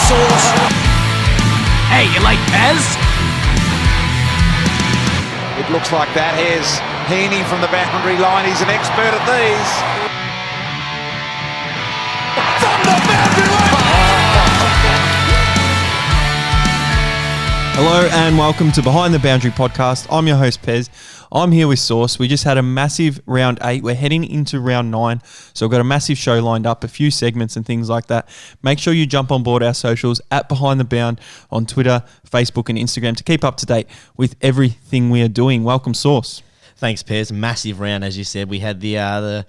Sauce. Hey, you late, Paz? It looks like that. Here's Heaney from the boundary line. He's an expert at these. From the boundary line! Hello and welcome to Behind the Boundary podcast. I'm your host, Pez. I'm here with Sauce. We just had a massive round 8. We're heading into round 9. So we've got a massive show lined up, a few segments and things like that. Make sure you jump on board our socials at Behind the Bound on Twitter, Facebook and Instagram to keep up to date with everything we are doing. Welcome, Sauce. Thanks, Pez. Massive round, as you said. We had the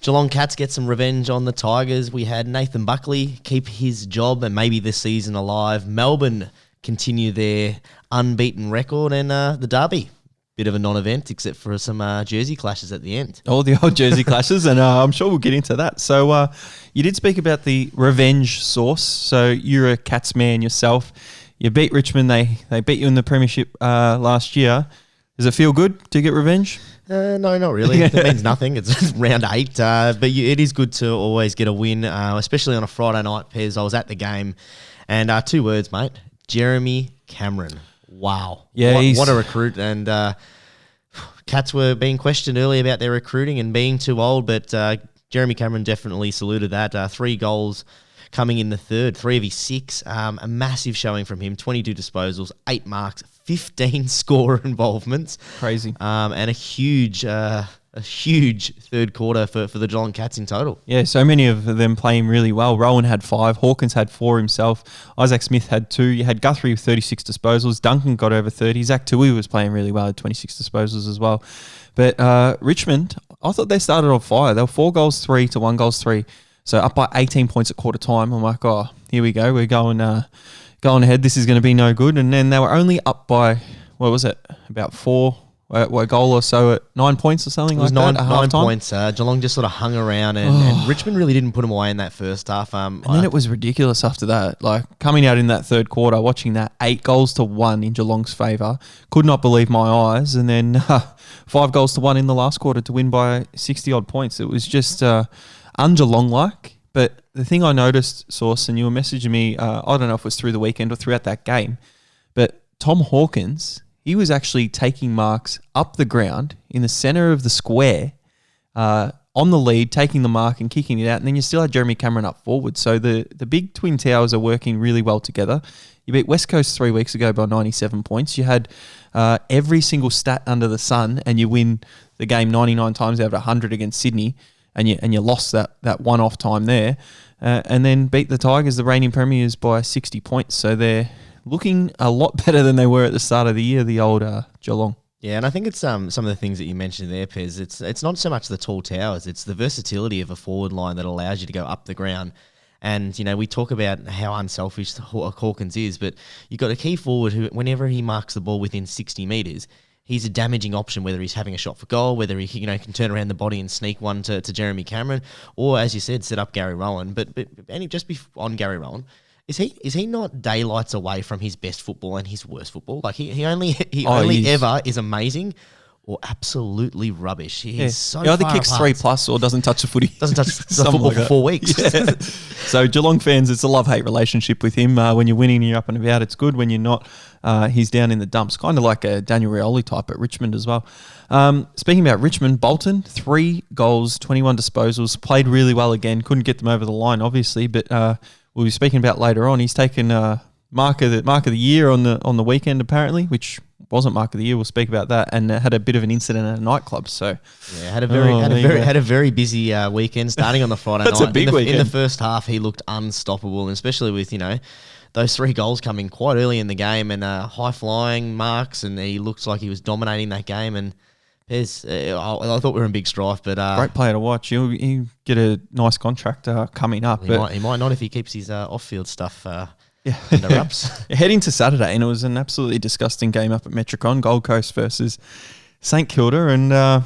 Geelong Cats get some revenge on the Tigers. We had Nathan Buckley keep his job and maybe this season alive. Melbourne continue their unbeaten record, and the Derby, bit of a non-event except for some jersey clashes at the end. All the old jersey clashes, and I'm sure we'll get into that. So you did speak about the revenge, Sauce. So you're a Cats man yourself. You beat Richmond. They beat you in the Premiership last year. Does it feel good to get revenge? No, not really. It means nothing. It's round 8. But it is good to always get a win, especially on a Friday night, Pez. I was at the game, and 2 words, mate. Jeremy Cameron. Wow. Yeah, what a recruit. And Cats were being questioned earlier about their recruiting and being too old, but Jeremy Cameron definitely saluted that. 3 goals coming in the third, 3 of his 6. A massive showing from him, 22 disposals, 8 marks, 15 score involvements. Crazy. And a huge third quarter for the Geelong Cats in total. Yeah, so many of them playing really well. Rowan had 5, Hawkins had 4 himself, Isaac Smith had 2, you had Guthrie with 36 disposals, Duncan got over 30, Zach Tui was playing really well, had 26 disposals as well. But Richmond, I thought they started on fire. They were 4 goals 3 to 1 goals 3, so up by 18 points at quarter time. I'm like, oh, here we go, we're going ahead, this is going to be no good. And then they were only up by, what was it, about 4 a goal or so at 9 points or something like that. 9 points. Geelong just sort of hung around, and Richmond really didn't put them away in that first half. And then it was ridiculous after that. Like coming out in that third quarter, watching that 8 goals to 1 in Geelong's favour, could not believe my eyes. And then 5 goals to 1 in the last quarter to win by 60 odd points. It was just un-Geelong-like. But the thing I noticed, Sauce, and you were messaging me, I don't know if it was through the weekend or throughout that game, but Tom Hawkins, he was actually taking marks up the ground in the centre of the square on the lead, taking the mark and kicking it out. And then you still had Jeremy Cameron up forward. So the big twin towers are working really well together. You beat West Coast 3 weeks ago by 97 points. You had every single stat under the sun, and you win the game 99 times out of 100 against Sydney, and you lost that one-off time there. And then beat the Tigers, the reigning premiers, by 60 points. So they're looking a lot better than they were at the start of the year, the old Geelong. Yeah, and I think it's some of the things that you mentioned there, Pez. It's not so much the tall towers, it's the versatility of a forward line that allows you to go up the ground. And, we talk about how unselfish Hawkins is, but you've got a key forward who, whenever he marks the ball within 60 metres, he's a damaging option, whether he's having a shot for goal, whether he can turn around the body and sneak one to Jeremy Cameron, or, as you said, set up Gary Rowan. But just on Gary Rowan, Is he not daylights away from his best football and his worst football? Like he only ever is amazing or absolutely rubbish. He is so he either far kicks apart. 3+ or doesn't touch the footy. Doesn't touch the football like for 4 weeks. Yeah. So Geelong fans, it's a love-hate relationship with him. When you're winning, you're up and about. It's good. When you're not, he's down in the dumps. Kind of like a Daniel Rioli type at Richmond as well. Speaking about Richmond, Bolton, 3 goals, 21 disposals, played really well again. Couldn't get them over the line, obviously, but we'll be speaking about later on. He's taken mark of the year on the weekend apparently, which wasn't mark of the year. We'll speak about that, and had a bit of an incident at a nightclub. So yeah, had a very busy weekend starting on the Friday night. That's a big weekend. In the first half, he looked unstoppable, and especially with those 3 goals coming quite early in the game and high flying marks, and he looked like he was dominating that game. And I thought we were in big strife, but great player to watch. He'll get a nice contract coming up. He might not if he keeps his off-field stuff under wraps. Heading to Saturday, and it was an absolutely disgusting game up at Metricon, Gold Coast versus St Kilda, and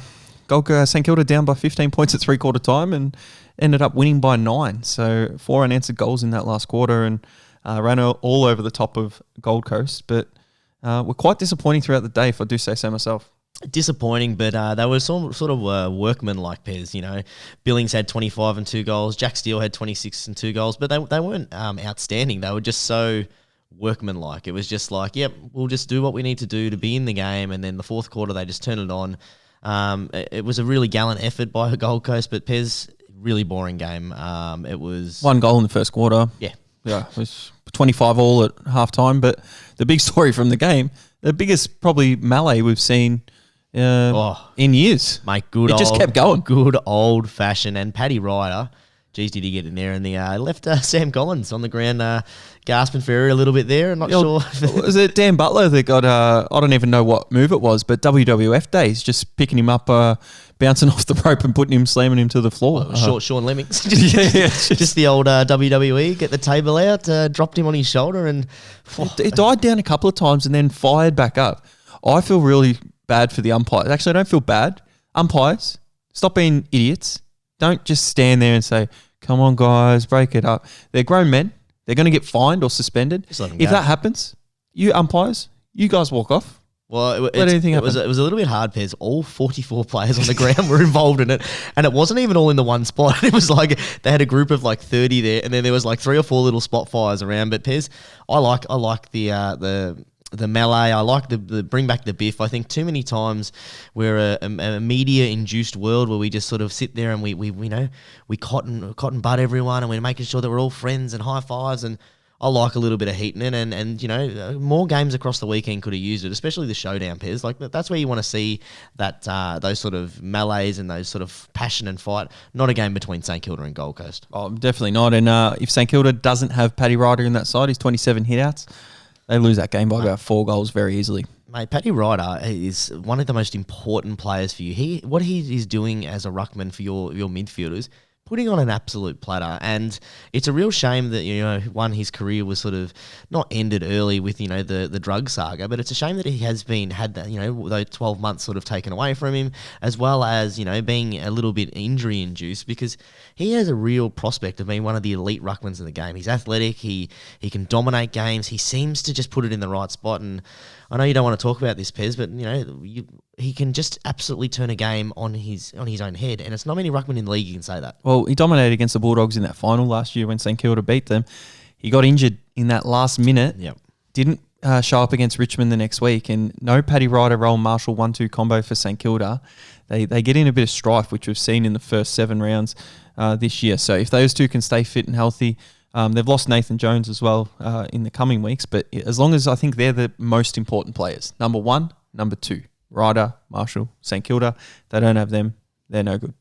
St Kilda down by 15 points at 3/4 time and ended up winning by 9. So 4 unanswered goals in that last quarter, and ran all over the top of Gold Coast, but were quite disappointing throughout the day, if I do say so myself. Disappointing, but they were sort of workman-like pairs, you know. Billings had 25 and 2 goals. Jack Steele had 26 and 2 goals, but they weren't outstanding. They were just so workman-like. It was just like, yep, we'll just do what we need to do to be in the game, and then the fourth quarter they just turned it on. It was a really gallant effort by Gold Coast, but Pez, really boring game. It was... 1 goal in the first quarter. Yeah. Yeah, it was 25 all at half-time, but the big story from the game, the biggest probably melee we've seen in years. Mate, just kept going. Good old-fashioned. And Paddy Ryder, geez, did he get in there? And the left Sam Collins on the ground gasping for air a little bit there. I'm not sure. Was it Dan Butler that got, I don't even know what move it was, but WWF days, just picking him up, bouncing off the rope and putting him, slamming him to the floor. Short Sean Lemmings. just the old WWE, get the table out, dropped him on his shoulder and... It died down a couple of times and then fired back up. I feel really bad for the umpires. Actually, I don't feel bad. Umpires, stop being idiots. Don't just stand there and say, come on, guys, break it up. They're grown men. They're going to get fined or suspended. If that happens, you umpires, you guys walk off. Well, it was a little bit hard, Pez. All 44 players on the ground were involved in it, and it wasn't even all in the one spot. It was like they had a group of like 30 there, and then there was like 3 or 4 little spot fires around. But Pez, I like the melee. I like the bring back the biff. I think too many times we're a media induced world where we just sort of sit there and we cotton bud everyone, and we're making sure that we're all friends and high fives. And I like a little bit of heat in it, and you know, more games across the weekend could have used it, especially the showdown pairs. Like that's where you want to see that those sort of melees and those sort of passion and fight. Not a game between St Kilda and Gold Coast. Oh, definitely not. And if St Kilda doesn't have Paddy Ryder in that side, he's 27 hitouts. They lose that game by about 4 goals very easily. Mate, Paddy Ryder is one of the most important players for you. What he is doing as a ruckman for your midfielders, putting on an absolute platter. And it's a real shame that, you know, his career was sort of not ended early with, you know, the drug saga, but it's a shame that he has had that, you know, those 12 months sort of taken away from him, as well as, you know, being a little bit injury induced, because he has a real prospect of being one of the elite ruckmans in the game. He's athletic. He can dominate games. He seems to just put it in the right spot. And I know you don't want to talk about this, Pez, but, you know, he can just absolutely turn a game on his own head. And it's not many ruckmen in the league you can say that. Well, he dominated against the Bulldogs in that final last year when St Kilda beat them. He got injured in that last minute. Yep. Didn't show up against Richmond the next week. And no Paddy Ryder, Rowan Marshall 1-2 combo for St Kilda. They get in a bit of strife, which we've seen in the first 7 rounds this year. So if those two can stay fit and healthy, they've lost Nathan Jones as well in the coming weeks. But as long as I think they're the most important players, number 1, number 2, Ryder, Marshall, St Kilda, they don't have them, they're no good.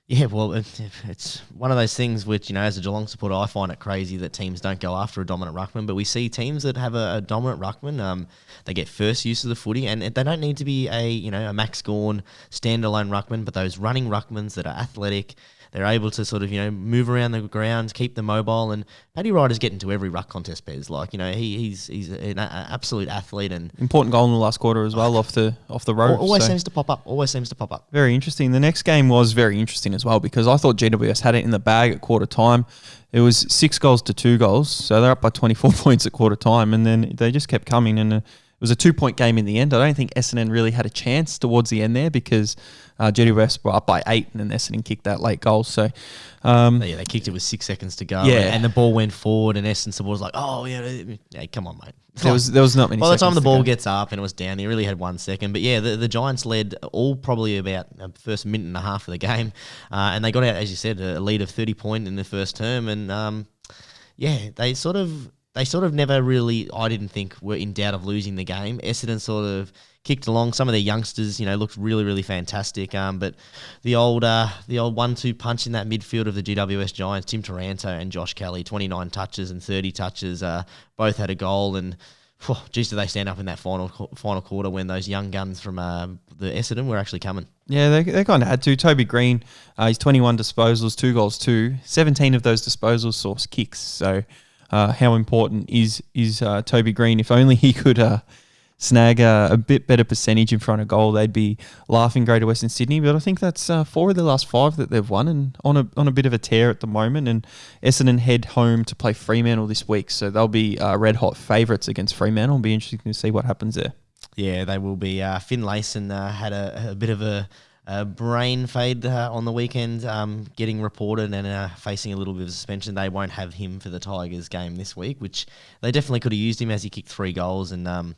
Yeah, well, it's one of those things which, you know, as a Geelong supporter, I find it crazy that teams don't go after a dominant ruckman, but we see teams that have a dominant ruckman, they get first use of the footy, and they don't need to be a Max Gawn standalone ruckman, but those running ruckmans that are athletic, they're able to sort of, you know, move around the ground, keep them mobile, and Paddy Ryder's getting to every ruck contest, Pez. Like, you know, he's an absolute athlete, and important goal in the last quarter as well off the road. Always seems to pop up. Very interesting. The next game was very interesting as well, because I thought GWS had it in the bag at quarter time. It was 6 goals to 2 goals, so they're up by 24 points at quarter time, and then they just kept coming, and it was a 2-point game in the end. I don't think Essendon really had a chance towards the end there, because GWS were up by 8 and then Essendon kicked that late goal. So, they kicked it with 6 seconds to go. Yeah. And the ball went forward, and Essendon supporters like, oh yeah, hey, come on, mate. There was not many. By the time the ball go. gets up and it was down, they really had 1 second. But yeah, the Giants led all probably about the first minute and a half of the game, and they got out, as you said, a lead of 30 points in the first term, and they sort of never really, I didn't think, were in doubt of losing the game. Essendon sort of kicked along. Some of their youngsters, you know, looked really, really fantastic. But the old 1-2 punch in that midfield of the GWS Giants, Tim Taranto and Josh Kelly, 29 touches and 30 touches, both had a goal. And geez, did they stand up in that final quarter when those young guns from the Essendon were actually coming. Yeah, they kind of had to. Toby Green, he's 21 disposals, 2 goals too. 17 of those disposals source kicks. So how important is Toby Green? If only he could snag a bit better percentage in front of goal, they'd be laughing Greater Western Sydney. But I think that's 4 of the last 5 that they've won, and on a bit of a tear at the moment. And Essendon head home to play Fremantle this week, so they'll be red hot favourites against Fremantle. It'll be interesting to see what happens there. Yeah, they will be. Finlayson had a bit of a brain fade on the weekend, getting reported and facing a little bit of suspension. They won't have him for the Tigers game this week, which they definitely could have used him as he kicked 3 goals and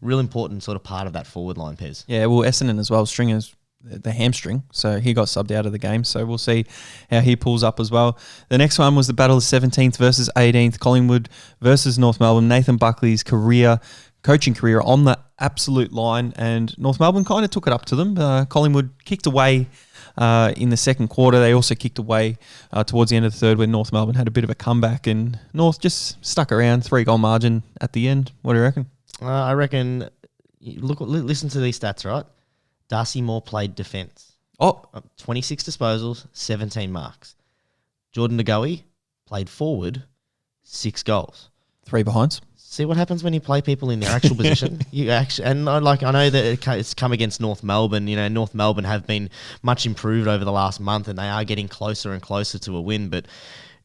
real important sort of part of that forward line, Pez. Yeah, well, Essendon as well, Stringer's the hamstring, so he got subbed out of the game. So we'll see how he pulls up as well. The next one was the battle of 17th versus 18th, Collingwood versus North Melbourne. Nathan Buckley's coaching career on the absolute line, and North Melbourne kind of took it up to them. Collingwood kicked away in the second quarter. They also kicked away towards the end of the third when North Melbourne had a bit of a comeback, and North just stuck around, 3-goal margin at the end. What do you reckon? I reckon, listen to these stats, right? Darcy Moore played defence. 26 disposals, 17 marks. Jordan DeGoey played forward, 6 goals. 3 behinds. See what happens when you play people in their actual position. I know that it's come against North Melbourne. You know, North Melbourne have been much improved over the last month, and they are getting closer and closer to a win. But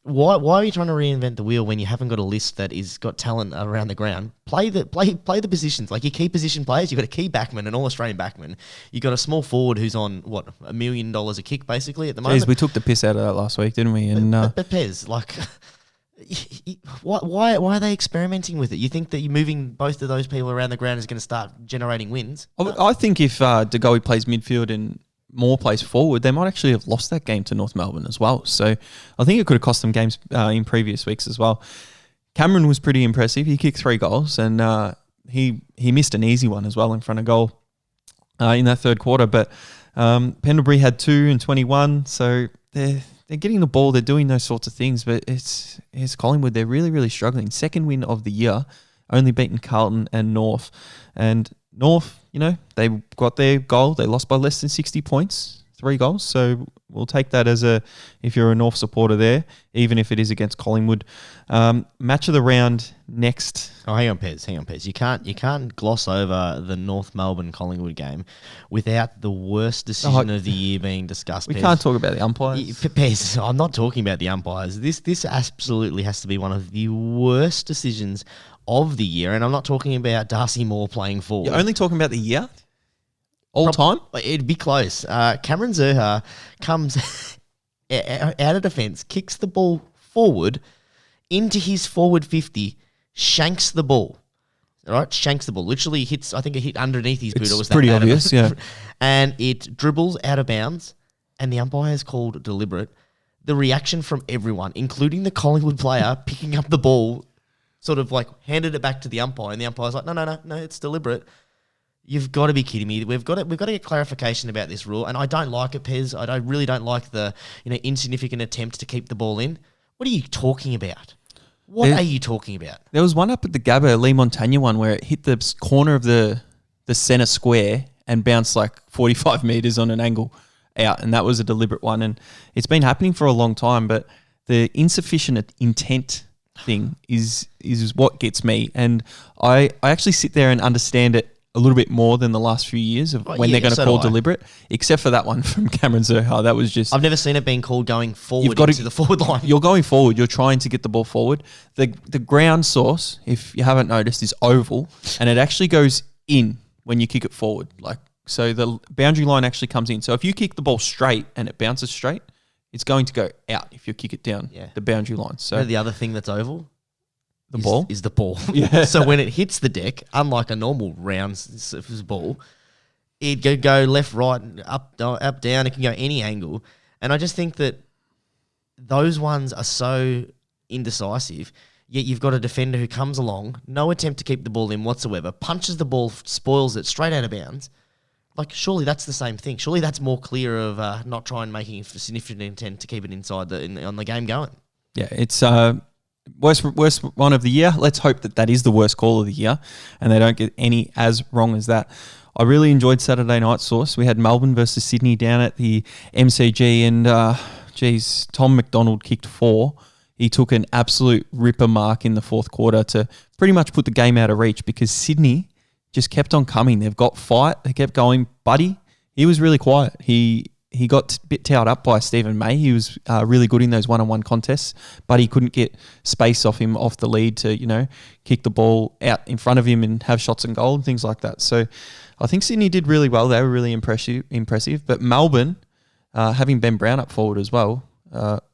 why are you trying to reinvent the wheel when you haven't got a list that is got talent around the ground? Play the positions, like your key position players. You've got a key backman, an all-Australian backman. You've got a small forward who's on $1 million a kick basically at the moment. Jeez, we took the piss out of that last week, didn't we? And but Pez, like, why are they experimenting with it? You think that you're moving both of those people around the ground is going to start generating wins? I think if DeGoey plays midfield and Moore plays forward, they might actually have lost that game to North Melbourne as well. So I think it could have cost them games in previous weeks as well. Cameron was pretty impressive. He kicked 3 goals, and he missed an easy one as well in front of goal in that third quarter. But Pendlebury had 2 and 21, so they're getting the ball. They're doing those sorts of things, but it's Collingwood. They're really, really struggling. Second win of the year, only beaten Carlton and North. And North, you know, they got their goal. They lost by less than 60 points, 3 goals. So we'll take that as if you're a North supporter there, even if it is against Collingwood. Match of the round next. Oh, hang on, Pez. You can't gloss over the North Melbourne Collingwood game without the worst decision of the year being discussed. We Pez. can't talk about the umpires. Pez, I'm not talking about the umpires. This absolutely has to be one of the worst decisions of the year, and I'm not talking about Darcy Moore playing forward. You're only talking about the year? Time? It'd be close. Cameron Zurhaar comes out of defence, kicks the ball forward into his forward 50, shanks the ball. All right, shanks the ball. Literally hits, I think it hit underneath his boot. It's or was pretty that obvious, yeah. And it dribbles out of bounds, and the umpire has called deliberate. The reaction from everyone, including the Collingwood player, picking up the ball, sort of like handed it back to the umpire, and the umpire's like, no, it's deliberate. You've got to be kidding me. We've got to get clarification about this rule, and I don't like it, Pez. I really don't like the insignificant attempt to keep the ball in. What are you talking about? What are you talking about? There was one up at the Gabba, Lee Montagna one, where it hit the corner of the centre square and bounced like 45 metres on an angle out, and that was a deliberate one. And it's been happening for a long time, but the insufficient intent thing is what gets me. And I actually sit there and understand it a little bit more than the last few years of when they're going to call deliberate, except for that one from Cameron Zurhaar. That was just... I've never seen it being called going forward into the forward line. You're going forward. You're trying to get the ball forward. The ground source, if you haven't noticed, is oval, and it actually goes in when you kick it forward. So the boundary line actually comes in. So if you kick the ball straight and it bounces straight, it's going to go out if you kick it down the boundary line. So the other thing that's oval... ball? Is the ball. Yeah. So when it hits the deck, unlike a normal round ball, it can go left, right, up, down. It can go any angle. And I just think that those ones are so indecisive, yet you've got a defender who comes along, no attempt to keep the ball in whatsoever, punches the ball, spoils it straight out of bounds. Like, surely that's the same thing. Surely that's more clear of not trying making a significant intent to keep it inside on the game going. Yeah, it's... Worst one of the year. Let's hope that is the worst call of the year and they don't get any as wrong as that. I really enjoyed Saturday night, Source. We had Melbourne versus Sydney down at the MCG, and Tom McDonald kicked 4. He took an absolute ripper mark in the fourth quarter to pretty much put the game out of reach because Sydney just kept on coming. They've got fight. They kept going. Buddy, he was really quiet. He he got a bit towed up by Stephen May. He was really good in those one-on-one contests, but he couldn't get space off him off the lead to, kick the ball out in front of him and have shots and goal and things like that. So I think Sydney did really well. They were really impressive. But Melbourne, having Ben Brown up forward as well,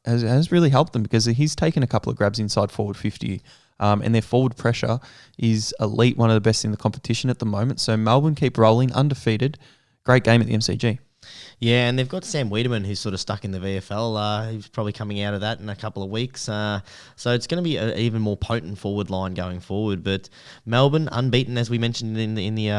has really helped them because he's taken a couple of grabs inside forward 50. And their forward pressure is elite, one of the best in the competition at the moment. So Melbourne keep rolling, undefeated. Great game at the MCG. Yeah, and they've got Sam Wiedemann, who's sort of stuck in the VFL. He's probably coming out of that in a couple of weeks. So it's going to be an even more potent forward line going forward. But Melbourne, unbeaten, as we mentioned in the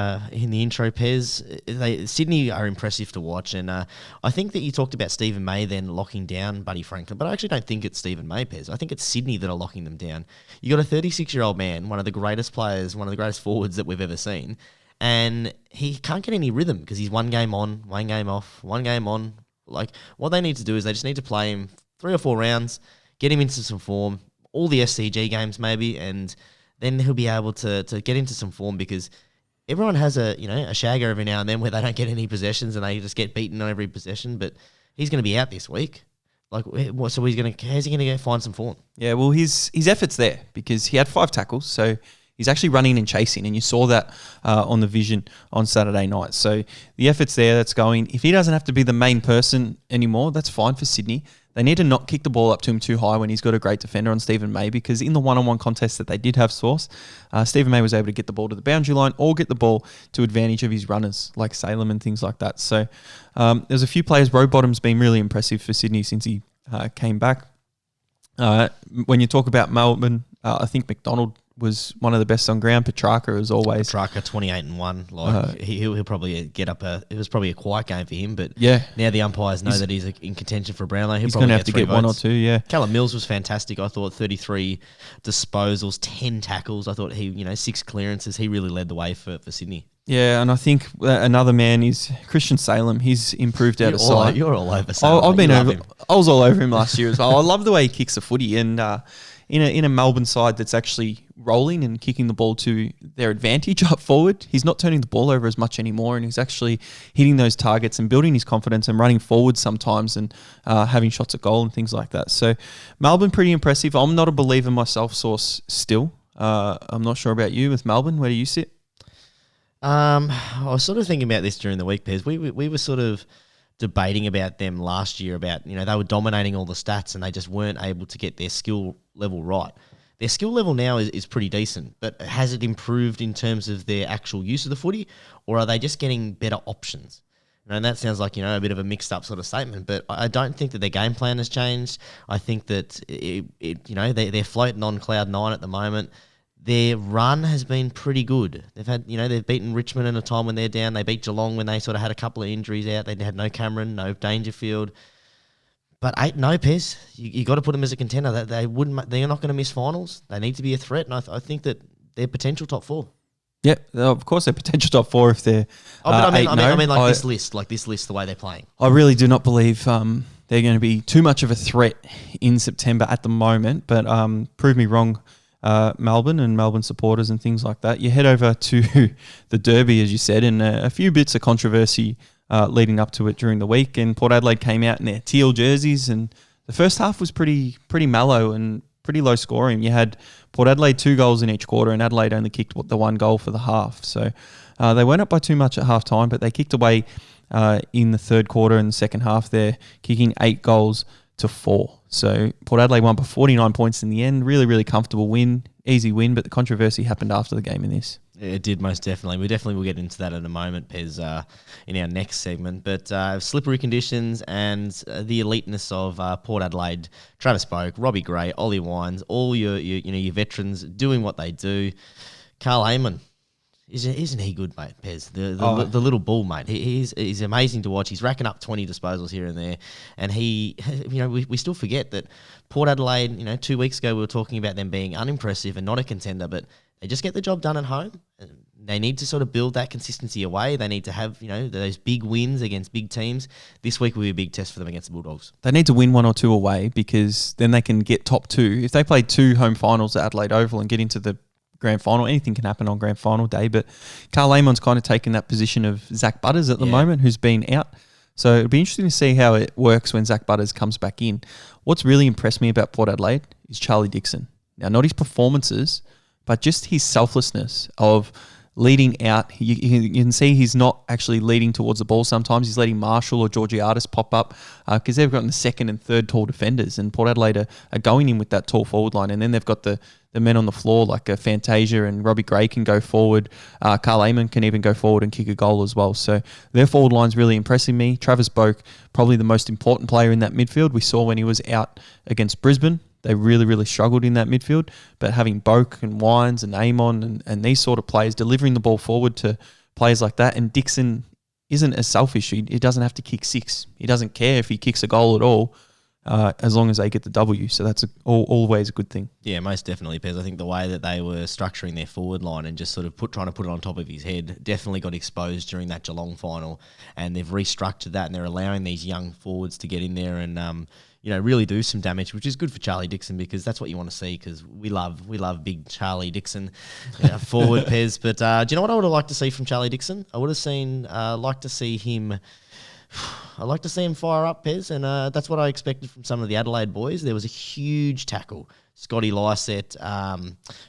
intro, Pez. Sydney are impressive to watch. And I think that you talked about Stephen May then locking down Buddy Franklin. But I actually don't think it's Stephen May, Pez. I think it's Sydney that are locking them down. You got a 36-year-old man, one of the greatest players, one of the greatest forwards that we've ever seen. And he can't get any rhythm because he's one game on, one game off, one game on. Like, what they need to do is they just need to play him 3 or 4 rounds, get him into some form, all the SCG games maybe, and then he'll be able to get into some form because everyone has a shagger every now and then where they don't get any possessions and they just get beaten on every possession. But he's going to be out this week. Like, so how's he going to go find some form? Yeah, well, his effort's there because he had 5 tackles, so he's actually running and chasing, and you saw that on the vision on Saturday night. So the effort's there, that's going. If he doesn't have to be the main person anymore, that's fine for Sydney. They need to not kick the ball up to him too high when he's got a great defender on Stephen May, because in the one-on-one contest that they did have Source, Stephen May was able to get the ball to the boundary line or get the ball to advantage of his runners like Salem and things like that. So there's a few players. Rowbottom's been really impressive for Sydney since he came back. When you talk about Melbourne, I think McDonald was one of the best on ground. Petrarca, as always. Petrarca 28-1. Like he'll probably get up it was probably a quiet game for him, but yeah, now the umpires know that he's in contention for Brownlow. He's going to have to get 1 or 2. Yeah, Callum Mills was fantastic. I thought 33 disposals, 10 tackles. I thought he 6 clearances. He really led the way for Sydney. Yeah, and I think another man is Christian Salem. He's improved out of sight. You're all over Salem. I was all over him last year as well. I love the way he kicks the footy, and in a Melbourne side that's actually rolling and kicking the ball to their advantage up forward, he's not turning the ball over as much anymore, and he's actually hitting those targets and building his confidence and running forward sometimes and having shots at goal and things like that. So Melbourne, pretty impressive. I'm not a believer myself, Source, still. I'm not sure about you with Melbourne. Where do you sit? I was sort of thinking about this during the week, Pez. We were sort of debating about them last year about, they were dominating all the stats and they just weren't able to get their skill level right. Their skill level now is pretty decent, but has it improved in terms of their actual use of the footy, or are they just getting better options? And that sounds like, a bit of a mixed up sort of statement, but I don't think that their game plan has changed. I think that they're floating on cloud 9 at the moment. Their run has been pretty good. They've had, they've beaten Richmond in a time when they're down. They beat Geelong when they sort of had a couple of injuries out. They had no Cameron, no Dangerfield. But no, Pez. You got to put them as a contender. They're not going to miss finals. They need to be a threat, and I think that they're potential top 4. Yeah, of course they're potential top 4 if they're. I mean, this list, the way they're playing. I really do not believe they're going to be too much of a threat in September at the moment. But prove me wrong. Melbourne and Melbourne supporters and things like that. You head over to the Derby, as you said, and a few bits of controversy leading up to it during the week. And Port Adelaide came out in their teal jerseys, and the first half was pretty mellow and pretty low scoring. You had Port Adelaide 2 goals in each quarter, and Adelaide only kicked the 1 goal for the half. So they weren't up by too much at half time, but they kicked away in the third quarter and the second half. They're kicking 8 goals to 4. So Port Adelaide won by 49 points in the end. Really, really comfortable win. Easy win, but the controversy happened after the game in this. It did, most definitely. We definitely will get into that in a moment, Pez, in our next segment. But slippery conditions and the eliteness of Port Adelaide, Travis Boak, Robbie Gray, Ollie Wines, all your veterans doing what they do. Carl Heyman, isn't he good, mate, Pez? The little bull, mate. He's amazing to watch. He's racking up 20 disposals here and there. And we still forget that Port Adelaide, 2 weeks ago we were talking about them being unimpressive and not a contender, but they just get the job done at home. They need to sort of build that consistency away. They need to have, those big wins against big teams. This week will be a big test for them against the Bulldogs. They need to win 1 or 2 away, because then they can get top 2. If they play 2 home finals at Adelaide Oval and get into the grand final, anything can happen on grand final day. But Carl Amon's kind of taken that position of Zach Butters at the moment, who's been out So it'll be interesting to see how it works when Zach Butters comes back in. What's really impressed me about Port Adelaide is Charlie Dixon. Now, not his performances, but just his selflessness of leading out. You can see he's not actually leading towards the ball sometimes. He's letting Marshall or Georgiades pop up because they've gotten the second and third tall defenders, and Port Adelaide are going in with that tall forward line. And then they've got the men on the floor like Fantasia and Robbie Gray can go forward. Carl Amon can even go forward and kick a goal as well. So their forward line's really impressing me. Travis Boak, probably the most important player in that midfield. We saw when he was out against Brisbane. They really, really struggled in that midfield. But having Boak and Wines and Amon and these sort of players delivering the ball forward to players like that, and Dixon isn't as selfish. He doesn't have to kick 6. He doesn't care if he kicks a goal at all, as long as they get the W. So that's always a good thing. Yeah, most definitely, Pez. I think the way that they were structuring their forward line and just sort of trying to put it on top of his head definitely got exposed during that Geelong final, and they've restructured that, and they're allowing these young forwards to get in there and really do some damage, which is good for Charlie Dixon because that's what you want to see because we love big Charlie Dixon forward, Pez. But do you know what I would have liked to see from Charlie Dixon? I would have liked to see him. I'd like to see him fire up, Pez, and that's what I expected from some of the Adelaide boys. There was a huge tackle. Scotty Lysett,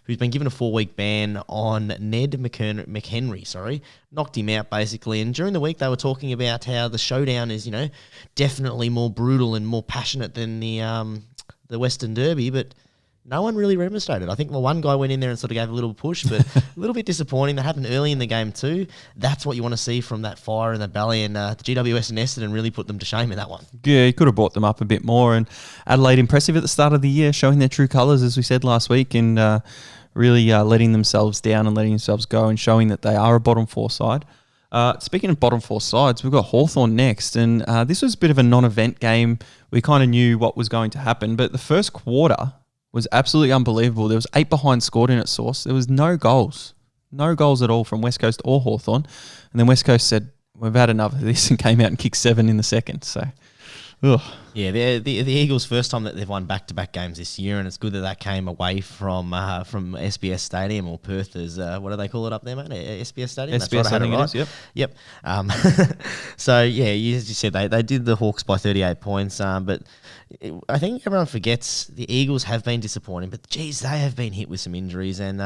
who's been given a 4-week ban on Ned McHenry, knocked him out basically. And during the week, they were talking about how the showdown is, definitely more brutal and more passionate than the Western Derby, but no one really remonstrated. I think one guy went in there and sort of gave a little push, but a little bit disappointing. That happened early in the game too. That's what you want to see from that fire in the belly, and the GWS and Essendon really put them to shame in that one. Yeah, he could have brought them up a bit more. And Adelaide impressive at the start of the year, showing their true colours, as we said last week, and really letting themselves down and letting themselves go and showing that they are a bottom 4 side. Speaking of bottom 4 sides, we've got Hawthorn next, and this was a bit of a non-event game. We kind of knew what was going to happen, but the first quarter was absolutely unbelievable. There was 8 behind scored in at source. There was no goals at all from West Coast or Hawthorn. And then West Coast said, we've had enough of this, and came out and kicked 7 in the second. So, ugh. Yeah, the Eagles' first time that they've won back-to-back games this year, and it's good that came away from SBS Stadium, or Perth as what do they call it up there, mate? SBS Stadium. SBS, that's right, I had it right. Yep. So yeah, as you said, they did the Hawks by 38 points, but I think everyone forgets the Eagles have been disappointing, but geez, they have been hit with some injuries, and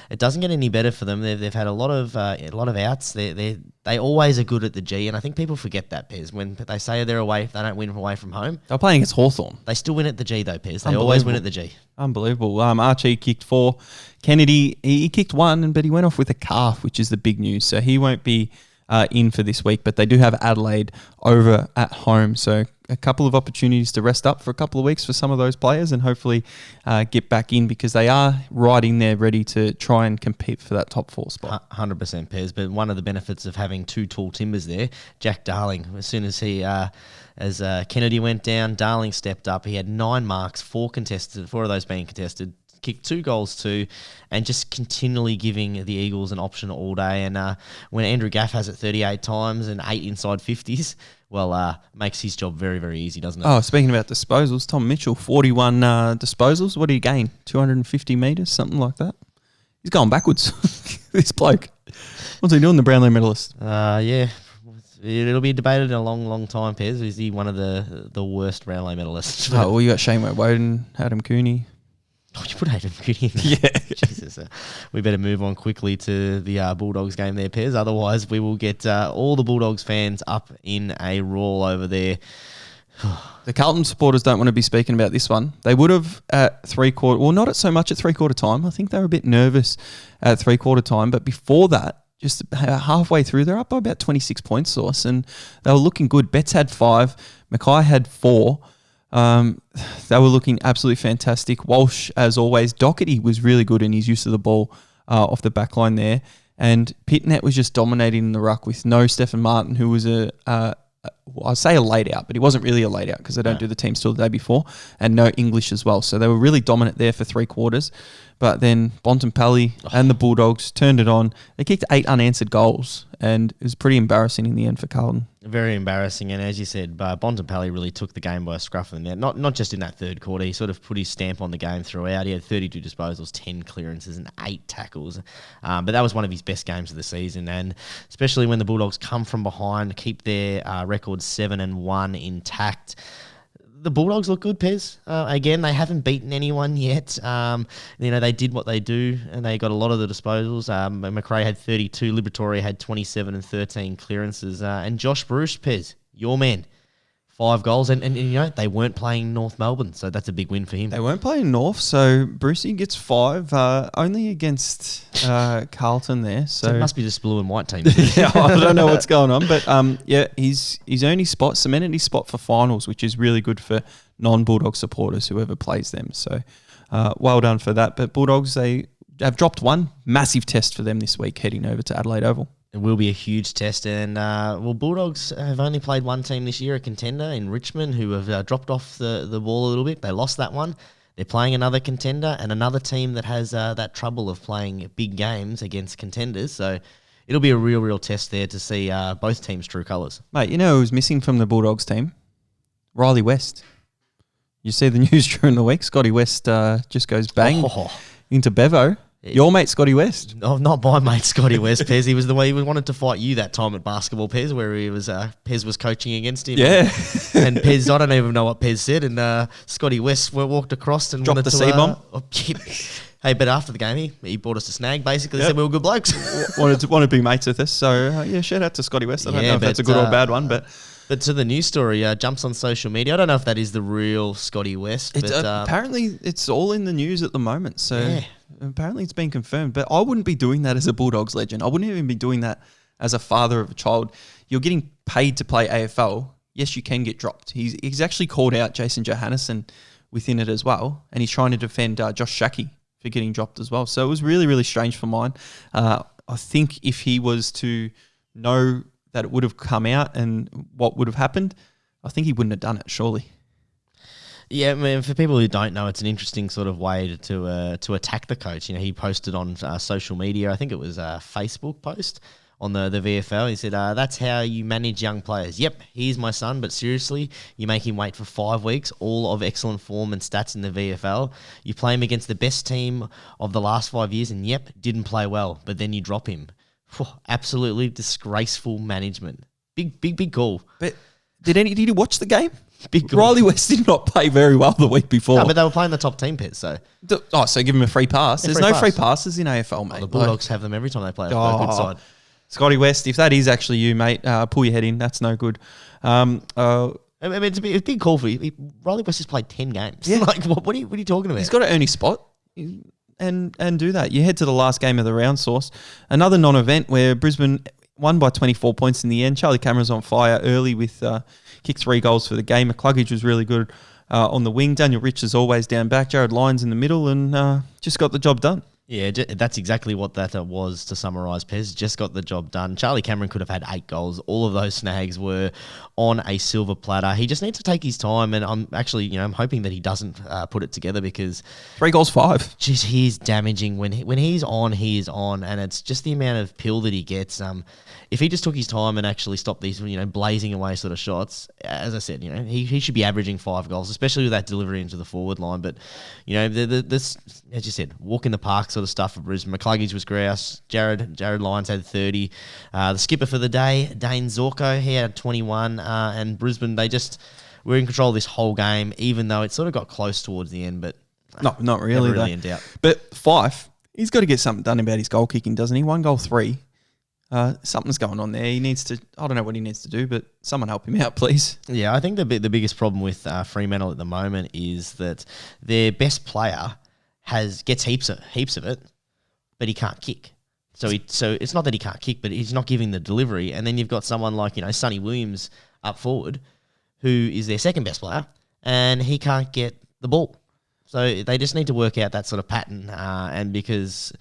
it doesn't get any better for them. They've had a lot of outs. They always are good at the G, and I think people forget that, Pez. When they say they're away, they don't win away from home. They're playing against Hawthorn. They still win at the G though, Pez. They always win at the G. Unbelievable. Archie kicked 4. Kennedy, he kicked 1, but he went off with a calf, which is the big news. So he won't be in for this week, but they do have Adelaide over at home. So a couple of opportunities to rest up for a couple of weeks for some of those players and hopefully get back in because they are right in there ready to try and compete for that top 4 spot. 100%, Pez. But one of the benefits of having 2 tall timbers there, Jack Darling, as soon as as Kennedy went down, Darling stepped up. He had 9 marks, 4 of those being contested, kicked 2 goals too, and just continually giving the Eagles an option all day. And when Andrew Gaff has it 38 times and 8 inside 50s, makes his job very, very easy, doesn't it? Oh, speaking about disposals, Tom Mitchell, 41 disposals. What did he gain? 250 metres, something like that? He's going backwards, this bloke. What's he doing, the Brownlow medalist? Yeah. It'll be debated in a long, long time, Pez. Is he one of the worst Brownlow medalists? Oh, well, you got Shane Woden, Adam Cooney. Oh, you put Adam Cooney in there. Yeah. Jesus. We better move on quickly to the Bulldogs game there, Pez. Otherwise, we will get all the Bulldogs fans up in a roll over there. The Carlton supporters don't want to be speaking about this one. They would have at 3/4, well, not so much at 3/4 time. I think they were a bit nervous at 3/4 time, but before that, just halfway through, they're up by about 26 points, Sauce, and they were looking good. Betts had 5, Mackay had 4. They were looking absolutely fantastic. Walsh, as always. Doherty was really good in his use of the ball off the back line there, and Pitnet was just dominating in the ruck with no Stephen Martin, who was I'd say a late out, but he wasn't really a late out because they don't do the team still the day before, and no English as well. So they were really dominant there for 3/4. But then Bontempelli and the Bulldogs turned it on. They kicked 8 unanswered goals, and it was pretty embarrassing in the end for Carlton. Very embarrassing, and as you said, Bontempelli really took the game by a scruff of the neck. Not just in that third quarter, he sort of put his stamp on the game throughout. He had 32 disposals, 10 clearances, and 8 tackles. But that was one of his best games of the season, and especially when the Bulldogs come from behind, keep their record 7-1 intact. The Bulldogs look good, Pez. Again, they haven't beaten anyone yet. They did what they do, and they got a lot of the disposals. McRae had 32, Liberatore had 27 and 13 clearances. And Josh Bruce, Pez, your man, 5 goals. And they weren't playing North Melbourne, so that's a big win for him. They weren't playing North, so Brucey gets 5, only against Carlton there. So it must be just blue and white team. Yeah, I don't know what's going on, but his only spot, cemented his spot for finals, which is really good for non-Bulldog supporters, whoever plays them. So well done for that. But Bulldogs, they have dropped one massive test for them this week, heading over to Adelaide Oval. It will be a huge test, and Bulldogs have only played one team this year, a contender in Richmond, who have dropped off the ball a little bit. They lost that one. They're playing another contender and another team that has that trouble of playing big games against contenders. So it'll be a real test there to see both teams' true colours. Mate, you know who was missing from the Bulldogs team? Riley West. You see the news during the week? Scotty West just goes bang into Bevo. Your mate Scotty West. Oh, not my mate Scotty West, Pez. He was the way he wanted to fight you that time at basketball, Pez, where he was Pez was coaching against him. Yeah. And Pez, I don't even know what Pez said, and Scotty West walked across and dropped wanted the to C-bomb. Hey, but after the game, he brought us a snag. Basically, said we were good blokes. wanted to be mates with us. So shout out to Scotty West. I don't know if that's a good or bad one, but. But to the news story, jumps on social media. I don't know if that is the real Scotty West. But apparently, it's all in the news at the moment. So apparently, it's been confirmed. But I wouldn't be doing that as a Bulldogs legend. I wouldn't even be doing that as a father of a child. You're getting paid to play AFL. Yes, you can get dropped. He's actually called out Jason Johannesson within it as well, and he's trying to defend Josh Shackey for getting dropped as well. So it was really strange for mine. I think if he was to know that it would have come out and what would have happened, I think he wouldn't have done it, surely. Yeah, I mean, for people who don't know, it's an interesting sort of way to attack the coach. He posted on social media, I think it was a Facebook post on the VFL. He said, that's how you manage young players. Yep, he's my son, but seriously, you make him wait for 5 weeks, all of excellent form and stats in the VFL. You play him against the best team of the last 5 years and didn't play well, but then you drop him. Absolutely disgraceful management. Big call. But did you watch the game? Big call. Riley West did not play very well the week before. No, but they were playing the top team, Pet, so. So give him a free pass. There's no free passes in AFL, mate. Well, the Bulldogs have them every time they play a good side. Scotty West, if that is actually you, mate, pull your head in. That's no good. I mean, it's a big call for you. Riley West has played 10 games. Yeah. What are you talking about? He's got to earn his spot. And do that. You head to the last game of the round, Source. Another non-event where Brisbane won by 24 points in the end. Charlie Cameron's on fire early with kicked 3 goals for the game. McCluggage was really good on the wing. Daniel Rich is always down back. Jared Lyons in the middle and just got the job done. Yeah, that's exactly what that was, to summarise, Pez. Just got the job done. Charlie Cameron could have had 8 goals. All of those snags were on a silver platter. He just needs to take his time, and I'm actually, I'm hoping that he doesn't put it together, because 3 goals, 5. Geez, he's damaging. When he's on, he is on, and it's just the amount of pill that he gets. If he just took his time and actually stopped these, blazing away sort of shots, as I said, he should be averaging 5 goals, especially with that delivery into the forward line. But, this, as you said, walk in the park sort of stuff for Brisbane. McCluggage was grouse. Jared Lyons had 30. The skipper for the day, Dane Zorko, he had 21. And Brisbane, they just were in control of this whole game, even though it sort of got close towards the end. But not really in doubt. But Fife, he's got to get something done about his goal kicking, doesn't he? 1 goal, 3. Something's going on there. He needs to, I don't know what he needs to do, but someone help him out, please. Yeah, I think the biggest problem with Fremantle at the moment is that their best player gets heaps of it, but he can't kick. So it's not that he can't kick, but he's not giving the delivery. And then you've got someone like, Sonny Williams up forward, who is their second best player, and he can't get the ball. So they just need to work out that sort of pattern, and because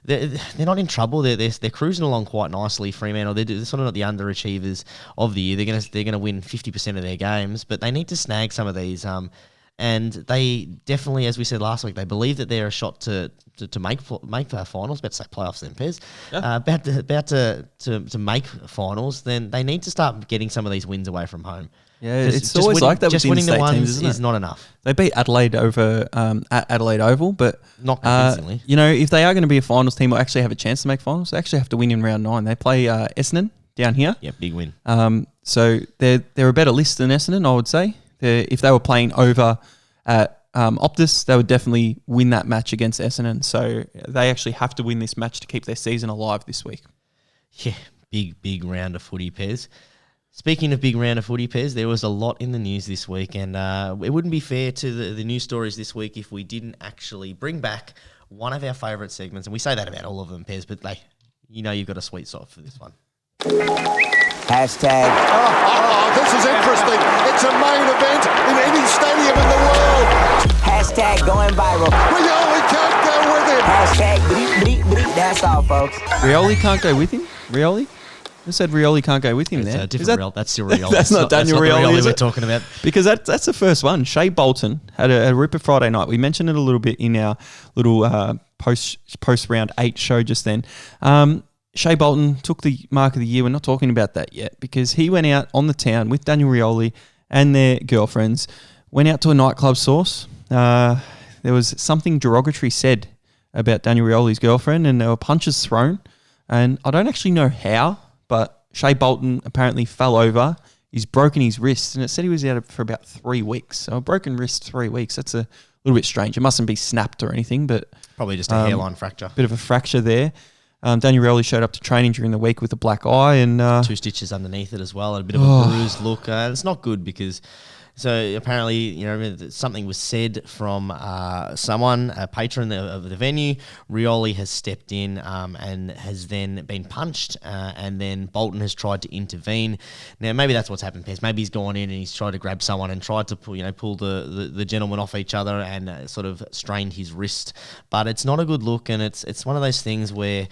they're not in trouble. They're cruising along quite nicely. Fremantle, they're sort of not the underachievers of the year. They're gonna win 50% of their games, but they need to snag some of these. And they definitely, as we said last week, they believe that they're a shot to make finals. About to say playoffs then, Pez. Yeah. About to make finals. Then they need to start getting some of these wins away from home. Yeah, it's always winning, like that with just the winning the interstate ones teams, isn't it? is not enough. They beat Adelaide over at Adelaide Oval, but Not convincingly. if they are going to be a finals team or actually have a chance to make finals, they actually have to win in round 9. They play Essendon down here. Yeah, big win. So they're a better list than Essendon, I would say. If they were playing over at Optus, they would definitely win that match against Essendon. So they actually have to win this match to keep their season alive this week. Yeah, big round of footy, Pez. Speaking of big round of footy, Pez, there was a lot in the news this week, and it wouldn't be fair to the news stories this week if we didn't actually bring back one of our favourite segments, and we say that about all of them, Pez, but you've got a sweet spot for this one. Hashtag. This is interesting. It's a main event in any stadium in the world. Hashtag going viral. Rioli can't go with him. Hashtag bleep, bleep, bleep. That's all, folks. Rioli can't go with him? Rioli? Who said Rioli can't go with him there? It's different Rioli. That's still Rioli. That's not Daniel that's not Rioli, the is we're it? talking about. Because that's the first one. Shea Bolton had a ripper Friday night. We mentioned it a little bit in our little post round 8 show just then. Shea Bolton took the mark of the year. We're not talking about that yet because he went out on the town with Daniel Rioli and their girlfriends, went out to a nightclub source. There was something derogatory said about Daniel Rioli's girlfriend and there were punches thrown. And I don't actually know how, but Shea Bolton apparently fell over. He's broken his wrist and it said he was out for about 3 weeks. So a broken wrist 3 weeks, that's a little bit strange. It mustn't be snapped or anything, but... Probably just a hairline fracture. Bit of a fracture there. Daniel Rioli showed up to training during the week with a black eye and 2 stitches underneath it as well, and a bit of a bruised look. It's not good because, so apparently, something was said from someone, a patron of the venue. Rioli has stepped in and has then been punched, and then Bolton has tried to intervene. Now, maybe that's what's happened, Pez. Maybe he's gone in and he's tried to grab someone and tried to pull the gentleman off each other and sort of strained his wrist. But it's not a good look, and it's one of those things where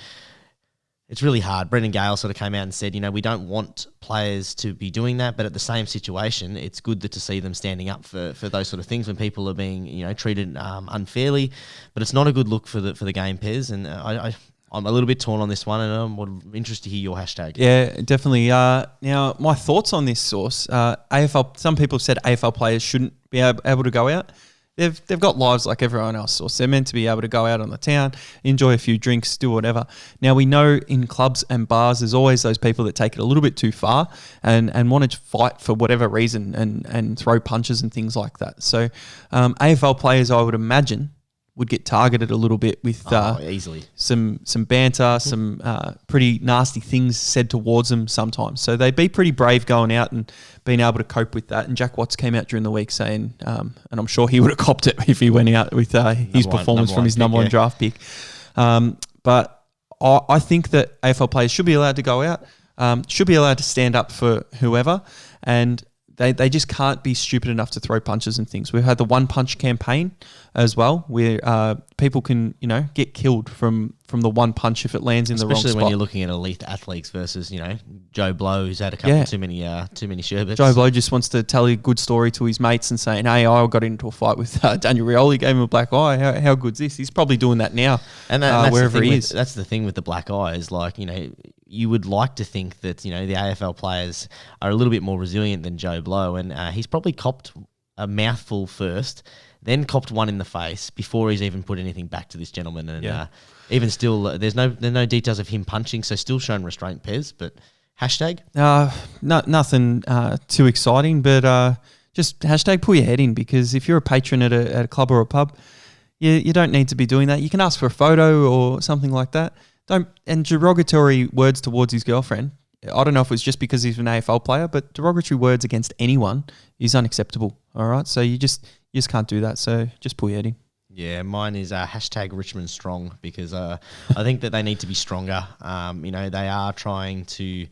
it's really hard. Brendan Gale sort of came out and said, we don't want players to be doing that, but at the same situation, it's good to see them standing up for those sort of things when people are being, treated unfairly. But it's not a good look for the game, Pez. And I'm a little bit torn on this one, and I'm interested to hear your hashtag. Yeah, definitely. Now, my thoughts on this source, AFL. Some people have said AFL players shouldn't be able to go out. They've got lives like everyone else. So they're meant to be able to go out on the town, enjoy a few drinks, do whatever. Now, we know in clubs and bars, there's always those people that take it a little bit too far and want to fight for whatever reason and throw punches and things like that. So AFL players, I would imagine, would get targeted a little bit with easily some banter, some pretty nasty things said towards them sometimes. So they'd be pretty brave going out and being able to cope with that. And Jack Watts came out during the week saying, and I'm sure he would have copped it if he went out with his performance from his number one draft pick. But I think that AFL players should be allowed to go out, should be allowed to stand up for whoever, and They just can't be stupid enough to throw punches and things. We've had the one punch campaign as well, where people can get killed from the one punch if it lands in the wrong spot. Especially when you're looking at elite athletes versus Joe Blow, who's had a couple too many sherbets. Joe Blow just wants to tell a good story to his mates and saying, "Hey, I got into a fight with Daniel Rioli, gave him a black eye. How good's this?" He's probably doing that now, and that's wherever he is. That's the thing with the black eye is you would like to think that the AFL players are a little bit more resilient than Joe Blow, and he's probably copped a mouthful first, then copped one in the face before he's even put anything back to this gentleman. And even still, there's no details of him punching, so still showing restraint, Pez. But hashtag? Nothing too exciting, but just hashtag pull your head in, because if you're a patron at a club or a pub, you don't need to be doing that. You can ask for a photo or something like that. And derogatory words towards his girlfriend, I don't know if it was just because he's an AFL player, but derogatory words against anyone is unacceptable. All right, so you just can't do that. So just pull your head in. Yeah, mine is hashtag Richmond Strong, because I think that they need to be stronger. They are trying to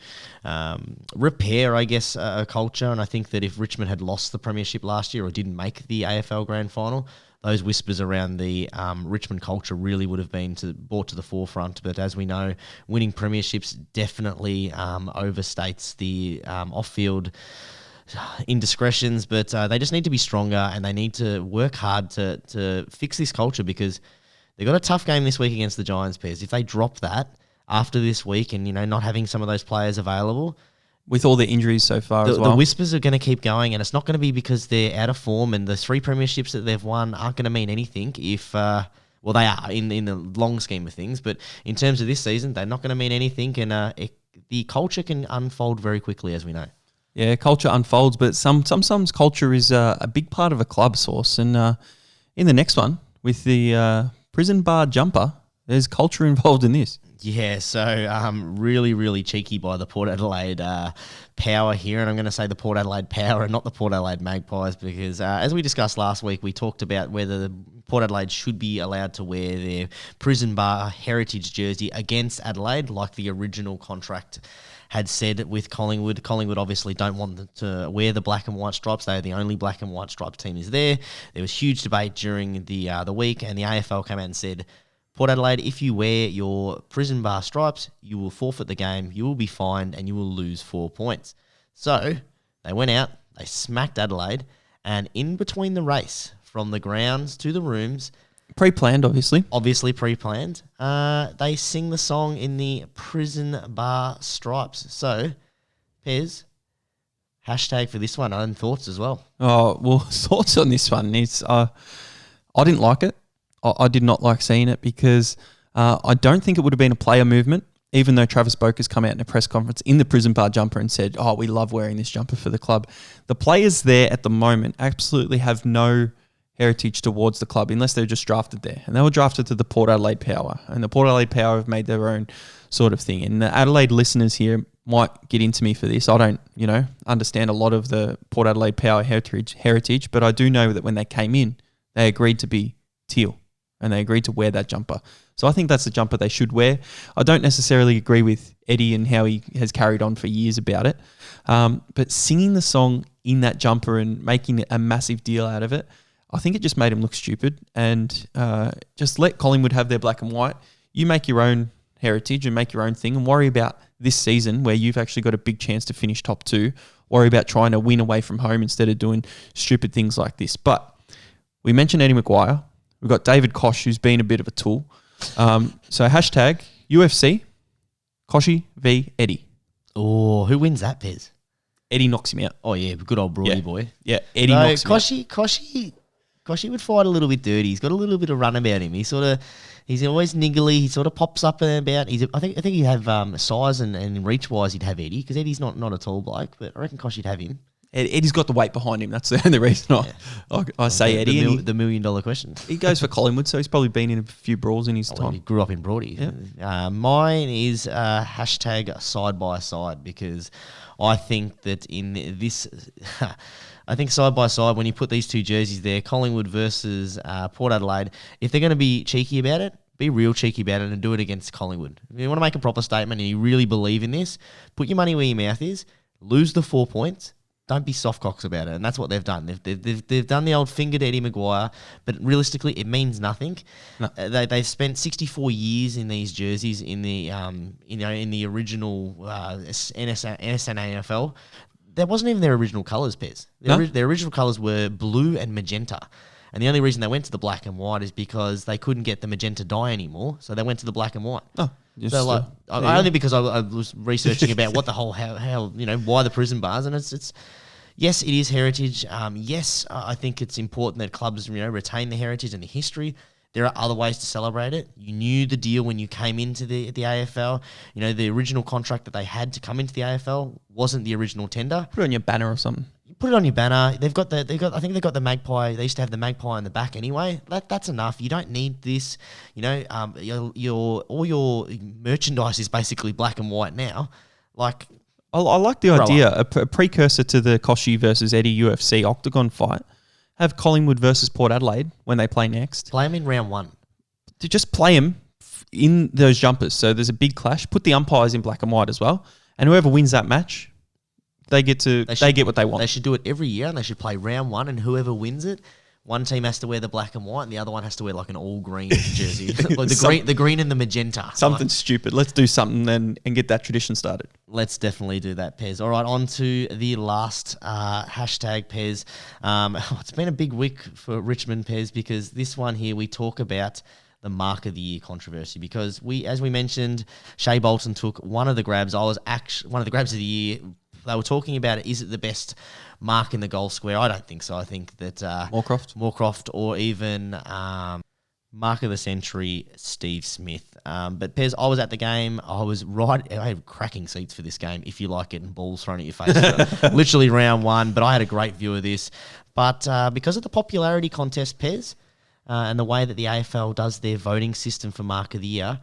repair, I guess, a culture, and I think that if Richmond had lost the premiership last year or didn't make the AFL Grand Final, those whispers around the Richmond culture really would have been brought to the forefront. But as we know, winning premierships definitely overstates the off-field indiscretions, but they just need to be stronger and they need to work hard to fix this culture because they've got a tough game this week against the Giants, Pairs. If they drop that after this week and, not having some of those players available, with all the injuries so far as well. The whispers are going to keep going, and it's not going to be because they're out of form and the 3 premierships that they've won aren't going to mean anything if, they are in the long scheme of things, but in terms of this season, they're not going to mean anything, and the culture can unfold very quickly, as we know. Yeah, culture unfolds, but sometimes culture is a big part of a club source, and in the next one, with the prison bar jumper, there's culture involved in this. Yeah, so really, really cheeky by the Port Adelaide Power here, and I'm going to say the Port Adelaide Power and not the Port Adelaide Magpies because as we discussed last week, we talked about whether the Port Adelaide should be allowed to wear their prison bar heritage jersey against Adelaide like the original contract had said with Collingwood. Collingwood obviously don't want them to wear the black and white stripes. They are the only black and white striped team is there. There was huge debate during the week, and the AFL came out and said, Port Adelaide, if you wear your prison bar stripes, you will forfeit the game, you will be fined, and you will lose 4 points. So they went out, they smacked Adelaide, and in between the race, from the grounds to the rooms, Pre-planned, obviously. Obviously pre-planned, they sing the song in the prison bar stripes. So, Pez, hashtag for this one, and thoughts as well. Oh, well, thoughts on this one is I didn't like it. I did not like seeing it because I don't think it would have been a player movement, even though Travis Boker's come out in a press conference in the prison bar jumper and said, we love wearing this jumper for the club. The players there at the moment absolutely have no heritage towards the club unless they're just drafted there. And they were drafted to the Port Adelaide Power. And the Port Adelaide Power have made their own sort of thing. And the Adelaide listeners here might get into me for this. I don't, understand a lot of the Port Adelaide Power heritage, but I do know that when they came in, they agreed to be teal. And they agreed to wear that jumper. So I think that's the jumper they should wear. I don't necessarily agree with Eddie and how he has carried on for years about it. But singing the song in that jumper and making a massive deal out of it, I think it just made him look stupid. And just let Collingwood have their black and white. You make your own heritage and make your own thing and worry about this season where you've actually got a big chance to finish top 2. Worry about trying to win away from home instead of doing stupid things like this. But we mentioned Eddie Maguire. We've got David Koch, who's been a bit of a tool. So hashtag UFC, Koshy v Eddie. Oh, who wins that, Pez? Eddie knocks him out. Oh, yeah, good old Broady boy. Yeah, Eddie knocks him out. Koshy would fight a little bit dirty. He's got a little bit of run about him. He's always niggly. He sort of pops up and about. I think he'd have size and reach wise. He'd have Eddie because Eddie's not a tall bloke, but I reckon Koshy'd have him. Eddie's got the weight behind him. That's the only reason I say Eddie. The $1 million question. He goes for Collingwood, so he's probably been in a few brawls in his time. He grew up in Broady. Yeah. Mine is hashtag side by side because I think that in this, I think side by side, when you put these two jerseys there, Collingwood versus Port Adelaide, if they're going to be cheeky about it, be real cheeky about it and do it against Collingwood. If you want to make a proper statement and you really believe in this, put your money where your mouth is, lose the 4 points. Don't be soft cocks about it, and that's what they've done. They've done the old fingered Eddie Maguire, but realistically, it means nothing. No. They've spent 64 years in these jerseys in the in the original NSNAFL. That wasn't even their original colours, Pez. Their original colours were blue and magenta. And the only reason they went to the black and white is because they couldn't get the magenta dye anymore, so they went to the black and white. Oh, only because I was researching about what the whole how why the prison bars, and it's yes, it is heritage. Yes, I think it's important that clubs retain the heritage and the history. There are other ways to celebrate it. You knew the deal when you came into the AFL. The original contract that they had to come into the AFL wasn't the original tender. Put it on your banner or something. You put it on your banner. I think they've got the magpie. They used to have the magpie on the back anyway. That's enough. You don't need this. All your merchandise is basically black and white now. Like, I like the idea. A precursor to the Koshy versus Eddie UFC Octagon fight. Have Collingwood versus Port Adelaide when they play next. Play them in round 1. To just play them in those jumpers. So there's a big clash. Put the umpires in black and white as well. And whoever wins that match, they get what they want. They should do it every year, and they should play round 1, and whoever wins it One team has to wear the black and white, and the other one has to wear like an all green jersey, like the green and the magenta. Something stupid. Let's do something and get that tradition started. Let's definitely do that, Pez. All right, on to the last hashtag, Pez. It's been a big week for Richmond, Pez, because this one here we talk about the Mark of the Year controversy, because as we mentioned, Shea Bolton took one of the grabs. I was actually one of the grabs of the year. They were talking about it. Is it the best mark in the goal square? I don't think so. I think that Moorcroft or even Mark of the Century, Steve Smith. But Pez, I was at the game. I had cracking seats for this game, if you like it, and balls thrown at your face. Literally round one, but I had a great view of this. But because of the popularity contest, Pez, and the way that the AFL does their voting system for Mark of the Year,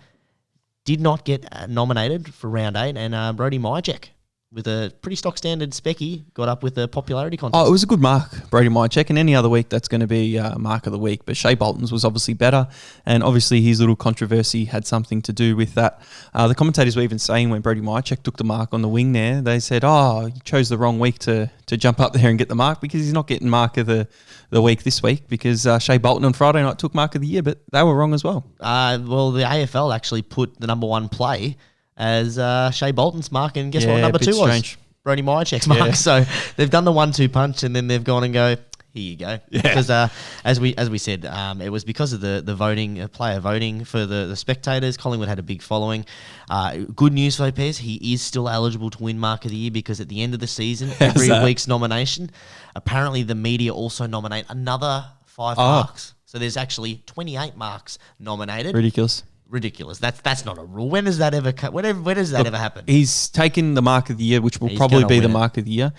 did not get nominated for round 8, and Brody Myjek, with a pretty stock standard specky, got up with the popularity contest. Oh, it was a good mark, Brady Myjek, and any other week that's going to be mark of the week. But Shea Bolton's was obviously better, and obviously his little controversy had something to do with that. The commentators were even saying when Brady Myjek took the mark on the wing there, they said, you chose the wrong week to jump up there and get the mark, because he's not getting mark of the week this week, because Shea Bolton on Friday night took mark of the year, but they were wrong as well. Well, the AFL actually put the number one play as Shea Bolton's mark, and guess what number 2 was? Strange. Brody Myjek's mark. So they've done the 1-2 punch, and then they've gone and go, here you go. Because as we said, it was because of the voting, player voting for the spectators. Collingwood had a big following. Good news for Pez, he is still eligible to win Mark of the Year, because at the end of the season, every week's nomination, apparently the media also nominate another 5 marks. So there's actually 28 marks nominated. Ridiculous. That's not a rule. When does that ever ever happen? He's taken the Mark of the Year, which will probably be the Mark of the Year.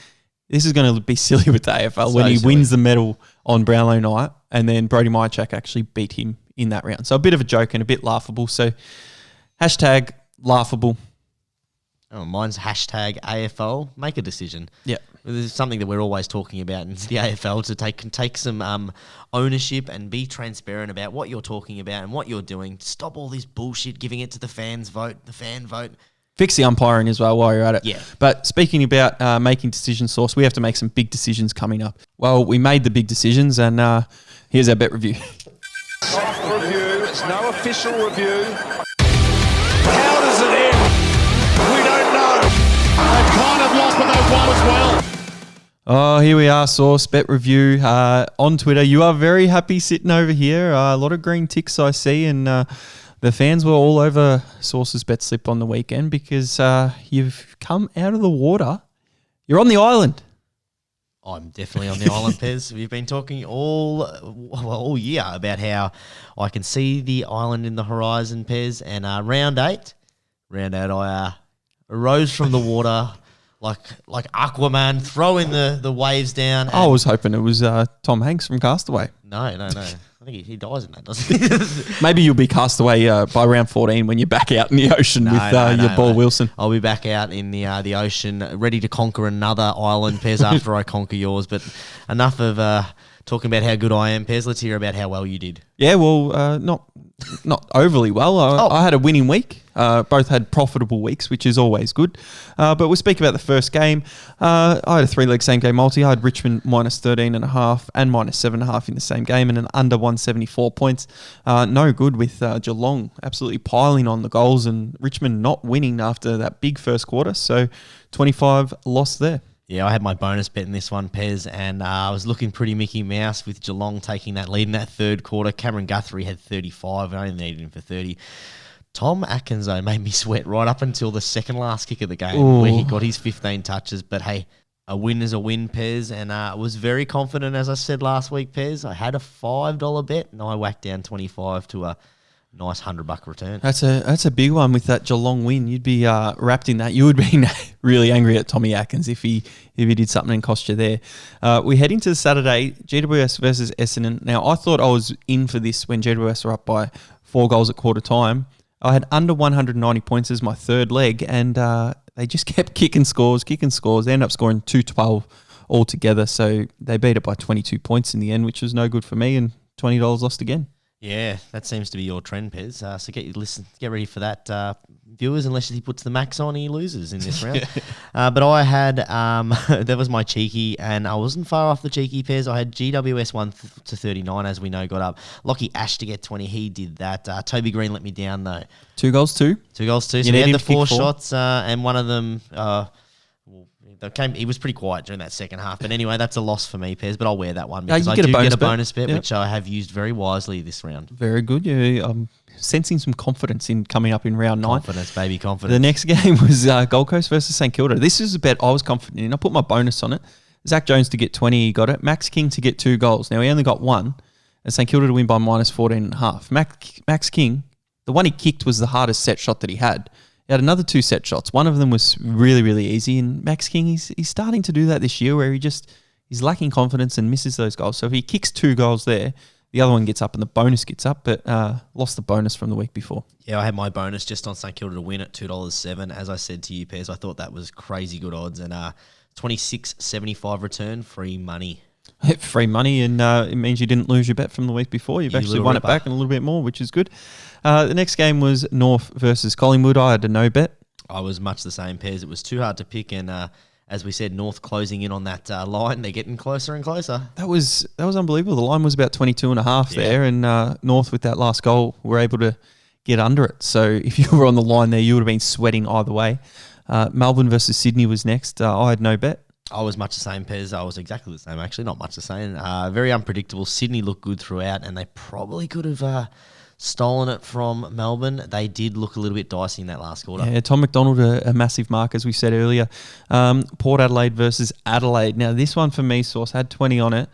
This is going to be silly with the AFL when he wins the medal on Brownlow night, and then Brody Myjek actually beat him in that round. So a bit of a joke and a bit laughable. So hashtag laughable. Oh, mine's hashtag AFL. Make a decision. Yeah. This is something that we're always talking about in the AFL, to take some ownership and be transparent about what you're talking about and what you're doing. Stop all this bullshit, giving it to the fan vote. Fix the umpiring as well while you're at it. Yeah. But speaking about making decisions, Source, we have to make some big decisions coming up. Well, we made the big decisions, and here's our bet review. Soft review. It's no official review. How does it end? We don't know. They've kind of lost, but they've won as well. Oh, here we are, Source Bet Review on Twitter. You are very happy sitting over here. A lot of green ticks I see, and the fans were all over Source's bet slip on the weekend, because you've come out of the water. You're on the island. I'm definitely on the island, Pez. We've been talking all year about how I can see the island in the horizon, Pez. And round eight, I rose from the water like Aquaman, throwing the waves down. I was hoping it was Tom Hanks from Castaway. No. I think he dies in that, doesn't he? Maybe you'll be cast away by round 14 when you're back out in the ocean with your ball, Wilson. I'll be back out in the ocean, ready to conquer another island, Pez, after I conquer yours. But enough of talking about how good I am, Pez. Let's hear about how well you did. Yeah, well, not overly well. I had a winning week. Both had profitable weeks, which is always good. But we'll speak about the first game. I had a 3-leg same-game multi. I had Richmond minus 13.5 and minus 7.5 in the same game, and an under 174 points. No good with Geelong absolutely piling on the goals, and Richmond not winning after that big first quarter. So 25 lost there. Yeah, I had my bonus bet in this one, Pez, and I was looking pretty Mickey Mouse with Geelong taking that lead in that third quarter. Cameron Guthrie had 35, and I only needed him for 30. Tom Atkins, though, made me sweat right up until the second last kick of the game, where he got his 15 touches. But hey, a win is a win, Pez, and I was very confident, as I said last week, Pez. I had a $5 bet, and I whacked down 25 to a nice $100 return. That's a big one with that Geelong win. You'd be wrapped in that. You would be really angry at Tommy Atkins if he did something and cost you there. We head into the Saturday, GWS versus Essendon. Now, I thought I was in for this when GWS were up by 4 goals at quarter time. I had under 190 points as my third leg, and they just kept kicking scores. They ended up scoring 212 altogether, so they beat it by 22 points in the end, which was no good for me, and $20 lost again. Yeah, that seems to be your trend, Pez. So get ready for that viewers, unless he puts the max on, he loses in this round. But I had, that was my cheeky, and I wasn't far off the cheeky pairs. I had GWS 1 to 39, as we know, got up. Lockie Ash to get 20, he did that. Toby Green let me down, though. 2 goals, 2. 2 goals, 2. So You he need had him the to kick 4 4. shots, and one of them... he was pretty quiet during that second half. But anyway, that's a loss for me, Pez. But I'll wear that one because I do get a bonus bet, yep. which I have used very wisely this round. Very good. Yeah, I'm sensing some confidence in coming up in round 9. Confidence, baby, confidence. The next game was Gold Coast versus St Kilda. This is a bet I was confident in. I put my bonus on it. Zach Jones to get 20, he got it. Max King to get 2 goals. Now, he only got 1. And St Kilda to win by minus 14.5. Max King, the one he kicked was the hardest set shot that he had. He had another 2 set shots. One of them was really, really easy. And Max King, he's starting to do that this year where he's lacking confidence and misses those goals. So if he kicks 2 goals there, the other one gets up and the bonus gets up, but lost the bonus from the week before. Yeah, I had my bonus just on St Kilda to win at $2.07. As I said to you, Pez, I thought that was crazy good odds. And $26.75 return, free money. Free money, and it means you didn't lose your bet from the week before. You've actually won it back and a little bit more, which is good. The next game was North versus Collingwood. I had a no bet. I was much the same, Pez. It was too hard to pick, and as we said, North closing in on that line. They're getting closer and closer. That was unbelievable. The line was about 22.5 there, and North with that last goal were able to get under it. So if you were on the line there, you would have been sweating either way. Melbourne versus Sydney was next. I had no bet. I was much the same, Pez. I was exactly the same, actually. Not much the same. Very unpredictable. Sydney looked good throughout, and they probably could have stolen it from Melbourne. They did look a little bit dicey in that last quarter. Yeah, Tom McDonald, a massive mark, as we said earlier. Port Adelaide versus Adelaide. Now, this one for me, Sauce, had 20 on it.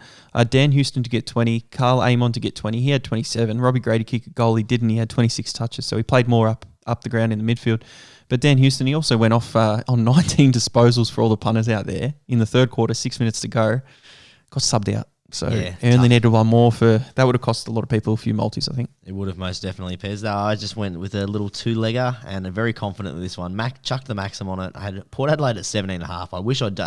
Dan Houston to get 20. Carl Amon to get 20. He had 27. Robbie Gray to kick a goal. He didn't. He had 26 touches, so he played more up the ground in the midfield. But Dan Houston, he also went off on 19 disposals for all the punters out there in the third quarter, 6 minutes to go. Got subbed out. So only needed one more that would have cost a lot of people a few multis, I think. It would have most definitely, Pez. I just went with a little 2-legger and very confident with this one. Chucked the maximum on it. I had Port Adelaide at 17.5. I wish I'd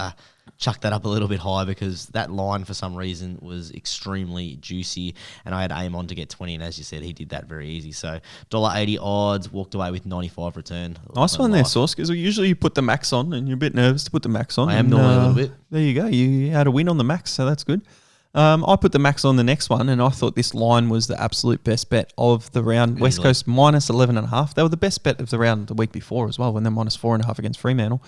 chucked that up a little bit higher because that line for some reason was extremely juicy, and I had Amon to get 20, and as you said, he did that very easy. So $1.80 odds, walked away with 95 return. Nice one there, Sauce, because usually you put the max on and you're a bit nervous to put the max on. I am normally a little bit. There you go. You had a win on the max, so that's good. I put the max on the next one, and I thought this line was the absolute best bet of the round. West Coast minus 11.5. They were the best bet of the round the week before as well, when they're minus 4.5 against Fremantle.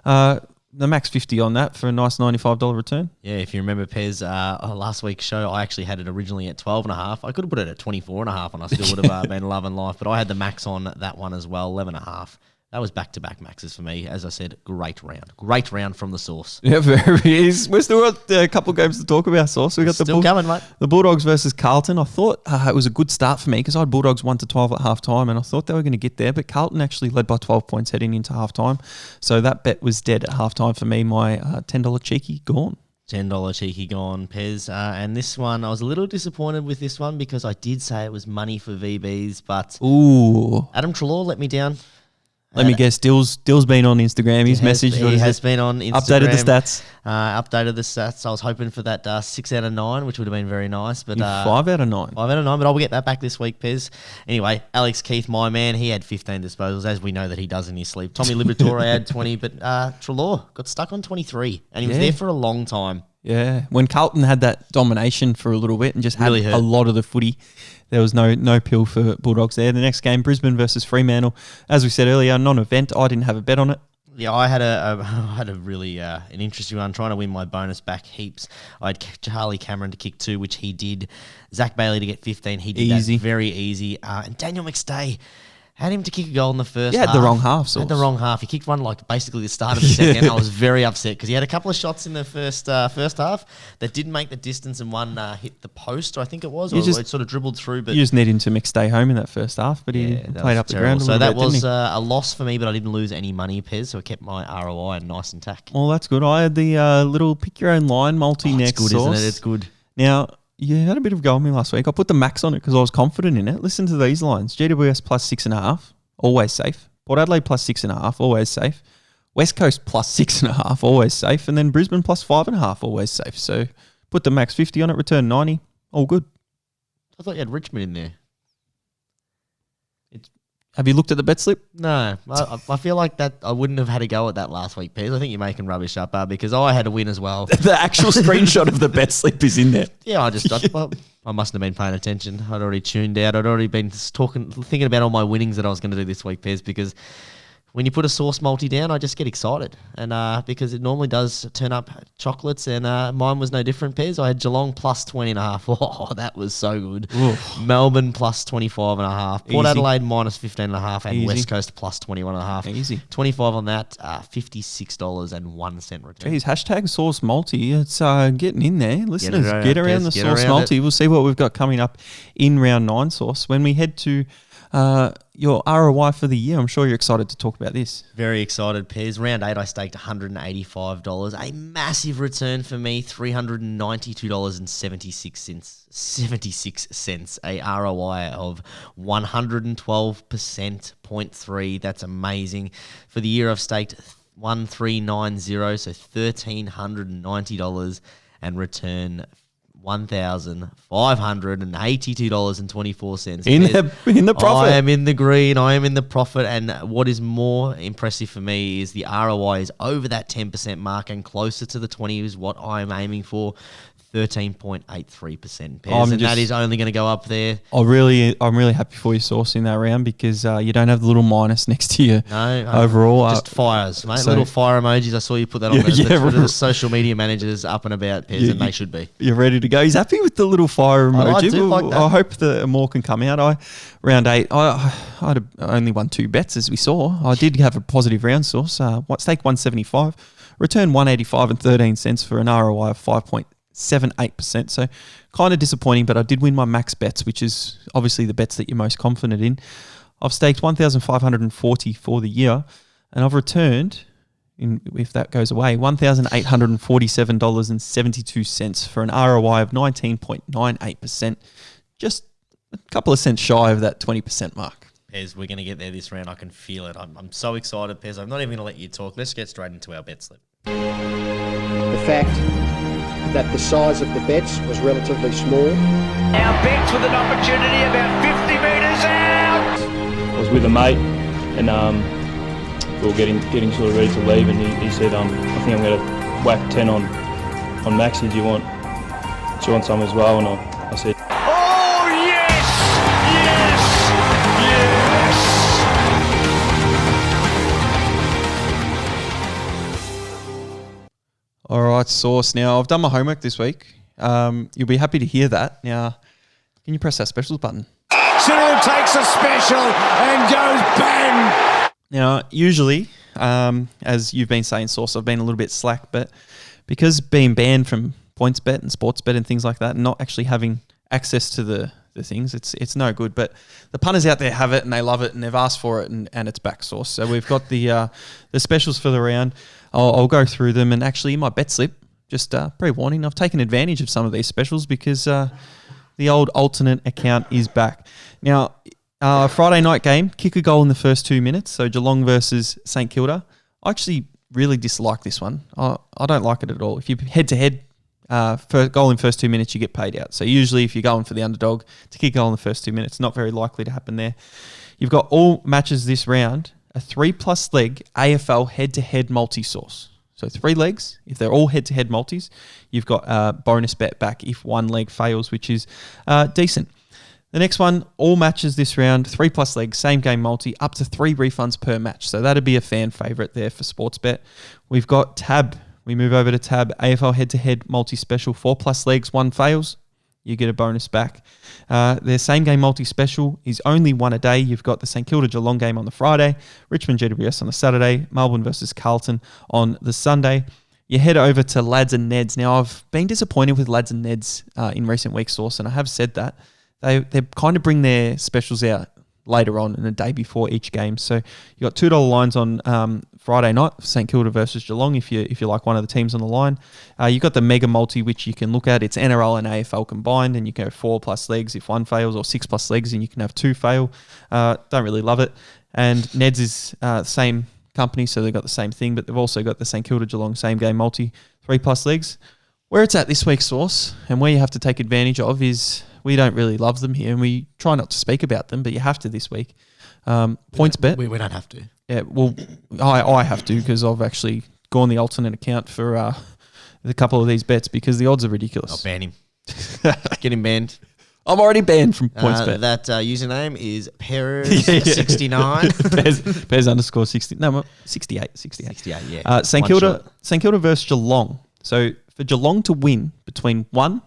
The max 50 on that for a nice $95 return. Yeah, if you remember, Pez, last week's show, I actually had it originally at 12.5. I could have put it at 24.5 and I still would have been loving life, but I had the max on that one as well, 11.5. That was back-to-back maxes for me. As I said, great round. Great round from the Sauce. Yeah, very is. We're still got a couple of games to talk about, Sauce. We got coming, mate. The Bulldogs versus Carlton. I thought it was a good start for me because I had Bulldogs 1-12 at half-time, and I thought they were going to get there, but Carlton actually led by 12 points heading into half-time. So that bet was dead at half-time for me. My $10 cheeky gone. $10 cheeky gone, Pez. And this one, I was a little disappointed with this one because I did say it was money for VBs, but Adam Treloar let me down. Let me guess, Dill's been on Instagram. He's messaged. He has been on Instagram. Updated the stats. I was hoping for that 6 out of 9, which would have been very nice. But 5 out of 9. 5 out of 9, but I'll get that back this week, Pez. Anyway, Alex Keith, my man, he had 15 disposals, as we know that he does in his sleep. Tommy Liberatore had 20, but Treloar got stuck on 23, and he was there for a long time. Yeah, when Carlton had that domination for a little bit and just had a lot of the footy, there was no pill for Bulldogs there. The next game, Brisbane versus Fremantle. As we said earlier, non-event. I didn't have a bet on it. Yeah, I had a really an interesting one, trying to win my bonus back heaps. I had Charlie Cameron to kick 2, which he did. Zach Bailey to get 15, he did that very easy. And Daniel McStay had him to kick a goal in the first half. Had the wrong half. Had the wrong half. He kicked one basically the start of the second. I was very upset because he had a couple of shots in the first half that didn't make the distance, and one hit the post, I think it was, or it sort of dribbled through. But you just need him to stay home in that first half, but he played up the ground a little bit. So that was a loss for me, but I didn't lose any money, Pez, so I kept my ROI nice intact. Well, that's good. I had the little pick your own line multi next. It's good, isn't it? It's good. Now, you had a bit of go on me last week. I put the max on it because I was confident in it. Listen to these lines. GWS plus 6.5. Always safe. Port Adelaide plus 6.5, always safe. West Coast plus 6.5, always safe. And then Brisbane plus 5.5, always safe. So put the max 50 on it, return 90, all good. I thought you had Richmond in there. Have you looked at the bet slip? No, I feel like that I wouldn't have had a go at that last week, Piers. I think you're making rubbish up because I had a win as well. The actual screenshot of the bet slip is in there. Yeah, I mustn't have been paying attention. I'd already tuned out. I'd already been thinking about all my winnings that I was going to do this week, Piers, because when you put a sauce multi down, I just get excited. And because it normally does turn up chocolates, and mine was no different, Piers. I had Geelong plus 20.5. Oh, that was so good. Oof. Melbourne plus 25.5. Port Easy. Adelaide minus 15.5. And Easy. West Coast plus 21.5. Easy. 25 on that, $56.01 return. Geez, hashtag sauce multi. It's getting in there. Listeners, get around the Get sauce around multi. it. We'll see what we've got coming up in round 9, Sauce. When we head to your ROI for the year, I'm sure you're excited to talk about this. Very excited, Piers. Round 8, I staked $185. A massive return for me, $392.76. 76 cents, a ROI of 112%, 0.3. That's amazing. For the year, I've staked 1390, so $1,390, and return $1,582.24. In the profit. I am in the green. I am in the profit. And what is more impressive for me is the ROI is over that 10% mark and closer to the 20 is what I'm aiming for. 13.83%. And that is only going to go up there. I'm really happy for your Sauce in that round because you don't have the little minus next to you. No, overall, just fires, mate. so- Little fire emojis. I saw you put that on the social media managers up and about, Piers, and they should be. You're ready to go. He's happy with the little fire emoji. I do like that. I hope that more can come out. Round 8, I only won 2 bets as we saw. I did have a positive round, Sauce. Stake 175, return 185 and 13 cents for an ROI of 5.78%. So kind of disappointing, but I did win my max bets, which is obviously the bets that you're most confident in. I've staked 1,540 for the year, and I've returned, if that goes away, $1,847.72 for an ROI of 19.98%. Just a couple of cents shy of that 20% mark. Pez, we're going to get there this round. I can feel it. I'm so excited, Pez. I'm not even going to let you talk. Let's get straight into our bet slip. The fact that the size of the bets was relatively small. Our bets with an opportunity about 50 metres out. I was with a mate and we were getting sort of ready to leave, and he said, I think I'm going to whack 10 on Maxi. Do you want some as well? And I said, Oh, yes! Yes! All right, Sauce. Now, I've done my homework this week. You'll be happy to hear that. Now, can you press that specials button? Cyril takes a special and goes bang. Now, usually, as you've been saying, Sauce, I've been a little bit slack, but because being banned from PointsBet and SportsBet and things like that, and not actually having access to the things, it's no good. But the punters out there have it and they love it and they've asked for it, and it's back, Sauce. So we've got the specials for the round. I'll go through them, and actually in my bet slip, just pre-warning, I've taken advantage of some of these specials because the old alternate account is back. Now, Friday night game, kick a goal in the first 2 minutes, so Geelong versus St Kilda. I actually really dislike this one. I don't like it at all. If you head-to-head, for goal in first 2 minutes, you get paid out. So usually if you're going for the underdog, to kick a goal in the first 2 minutes, not very likely to happen there. You've got all matches this round, a 3+ leg AFL head-to-head multi-source. So 3 legs, if they're all head-to-head multis, you've got a bonus bet back if one leg fails, which is decent. The next one, all matches this round, 3+ legs, same game multi, up to 3 refunds per match. So that'd be a fan favourite there for SportsBet. We've got Tab. We move over to Tab, AFL head-to-head multi-special, 4+ legs, 1 fails, you get a bonus back. Their same game multi-special is only 1 a day. You've got the St Kilda Geelong game on the Friday, Richmond GWS on the Saturday, Melbourne versus Carlton on the Sunday. You head over to Lads and Neds. Now, I've been disappointed with Lads and Neds in recent weeks, Sauce, and I have said that. They kind of bring their specials out later on in the day before each game. So you got $2 lines on Friday night, St Kilda versus Geelong, if you like one of the teams on the line. You got the mega multi, which you can look at. It's NRL and AFL combined, and you can go 4+ legs if one fails, or 6+ legs, and you can have 2 fail. Don't really love it. And Neds is the same company, so they've got the same thing, but they've also got the St Kilda Geelong same game multi, 3+ legs. Where it's at this week, Sauce, and where you have to take advantage of is we don't really love them here, and we try not to speak about them, but you have to this week. Points bet. We don't have to. Yeah, well, I have to because I've actually gone the alternate account for a couple of these bets because the odds are ridiculous. I'll ban him. Get him banned. I'm already banned from points bet. That username is Perez69. Pairs underscore 60. No, 68. 68, yeah. St Kilda versus Geelong. So for Geelong to win between 1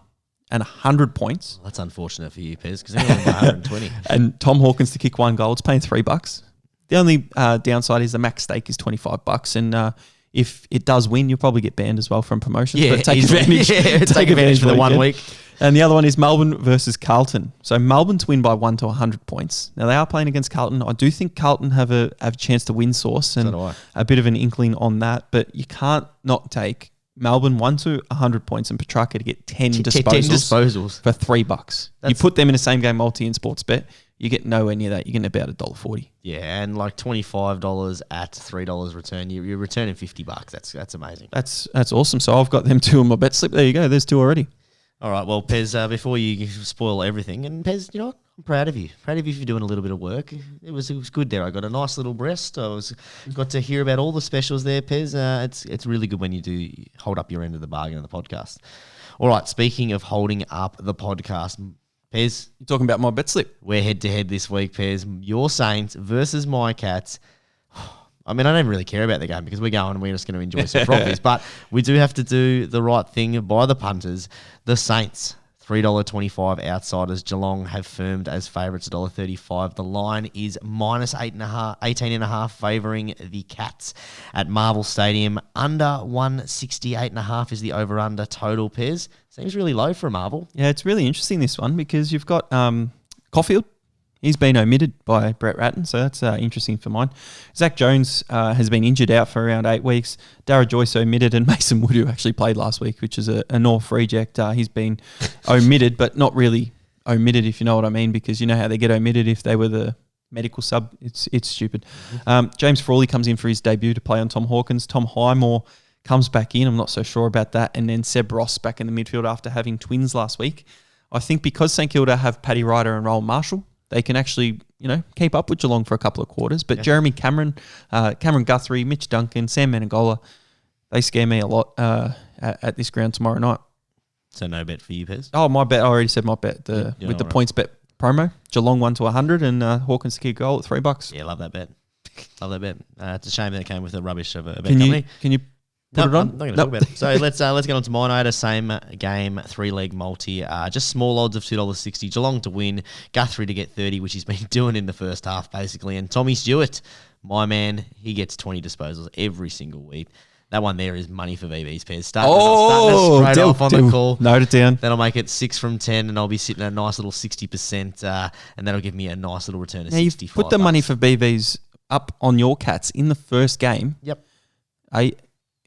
and 100 points. That's unfortunate for you, Pez, because they're only 120. And Tom Hawkins to kick 1 goal, it's paying $3. The only downside is the max stake is $25. And if it does win, you'll probably get banned as well from promotions. Yeah, but take advantage. Take advantage for the 1 week. And the other one is Melbourne versus Carlton. So Melbourne to win by 1 to 100 points. Now they are playing against Carlton. I do think Carlton have a chance to win Source and a bit of an inkling on that. But you can't not take Melbourne 1 to 100 points and Petrarca to get 10 disposals for $3. You put them in a same game multi in sports bet, you get nowhere near that. You're getting about $1.40. Yeah, and like $25 at $3 return, you're returning $50. That's amazing. That's awesome. So I've got them 2 on my bet slip. There you go. There's 2 already. All right, well, Pez, before you spoil everything, and Pez, you know what? I'm proud of you. Proud of you for doing a little bit of work. It was good there. I got a nice little breast. Got to hear about all the specials there, Pez. It's really good when you do hold up your end of the bargain of the podcast. All right, speaking of holding up the podcast, Pez. You're talking about my bet slip. We're head-to-head this week, Pez. Your Saints versus my Cats. I mean, I don't really care about the game because we're just going to enjoy some profits. But we do have to do the right thing by the punters. The Saints, $3.25 outsiders. Geelong have firmed as favourites, $1.35. The line is minus 18.5, favouring the Cats at Marvel Stadium. Under 168.5 is the over-under total, Pez. Seems really low for a Marvel. Yeah, it's really interesting, this one, because you've got Caulfield. He's been omitted by Brett Ratton, so that's interesting for mine. Zach Jones has been injured out for around 8 weeks. Dara Joyce omitted, and Mason Wood, who actually played last week, which is a North reject. He's been omitted, but not really omitted, if you know what I mean, because you know how they get omitted if they were the medical sub. It's stupid. James Frawley comes in for his debut to play on Tom Hawkins. Tom Highmore comes back in. I'm not so sure about that. And then Seb Ross back in the midfield after having twins last week. I think because St Kilda have Paddy Ryder and Rowan Marshall, they can actually, keep up with Geelong for a couple of quarters. But Jeremy Cameron, Cameron Guthrie, Mitch Duncan, Sam Menegola, they scare me a lot at this ground tomorrow night. So no bet for you, Pez? Oh, my bet. I already said my bet. With the points bet promo, Geelong 1 to 100 and Hawkins to kick goal at $3. Yeah, love that bet. It's a shame that it came with the rubbish of a bet company. Can you put it on? I'm not going to talk about it. So let's get on to mine. I had a same game 3-leg multi. Just small odds of $2.60. Geelong to win, Guthrie to get 30, which he's been doing in the first half basically. And Tommy Stewart, my man, he gets 20 disposals every single week. That one there is money for VB's Pez. Starting straight off on the call. Note it down. Then I'll make it 6 from 10, and I'll be sitting at a nice little 60%, and that'll give me a nice little return of $65. You've put the money for BVs up on your Cats in the first game. Yep.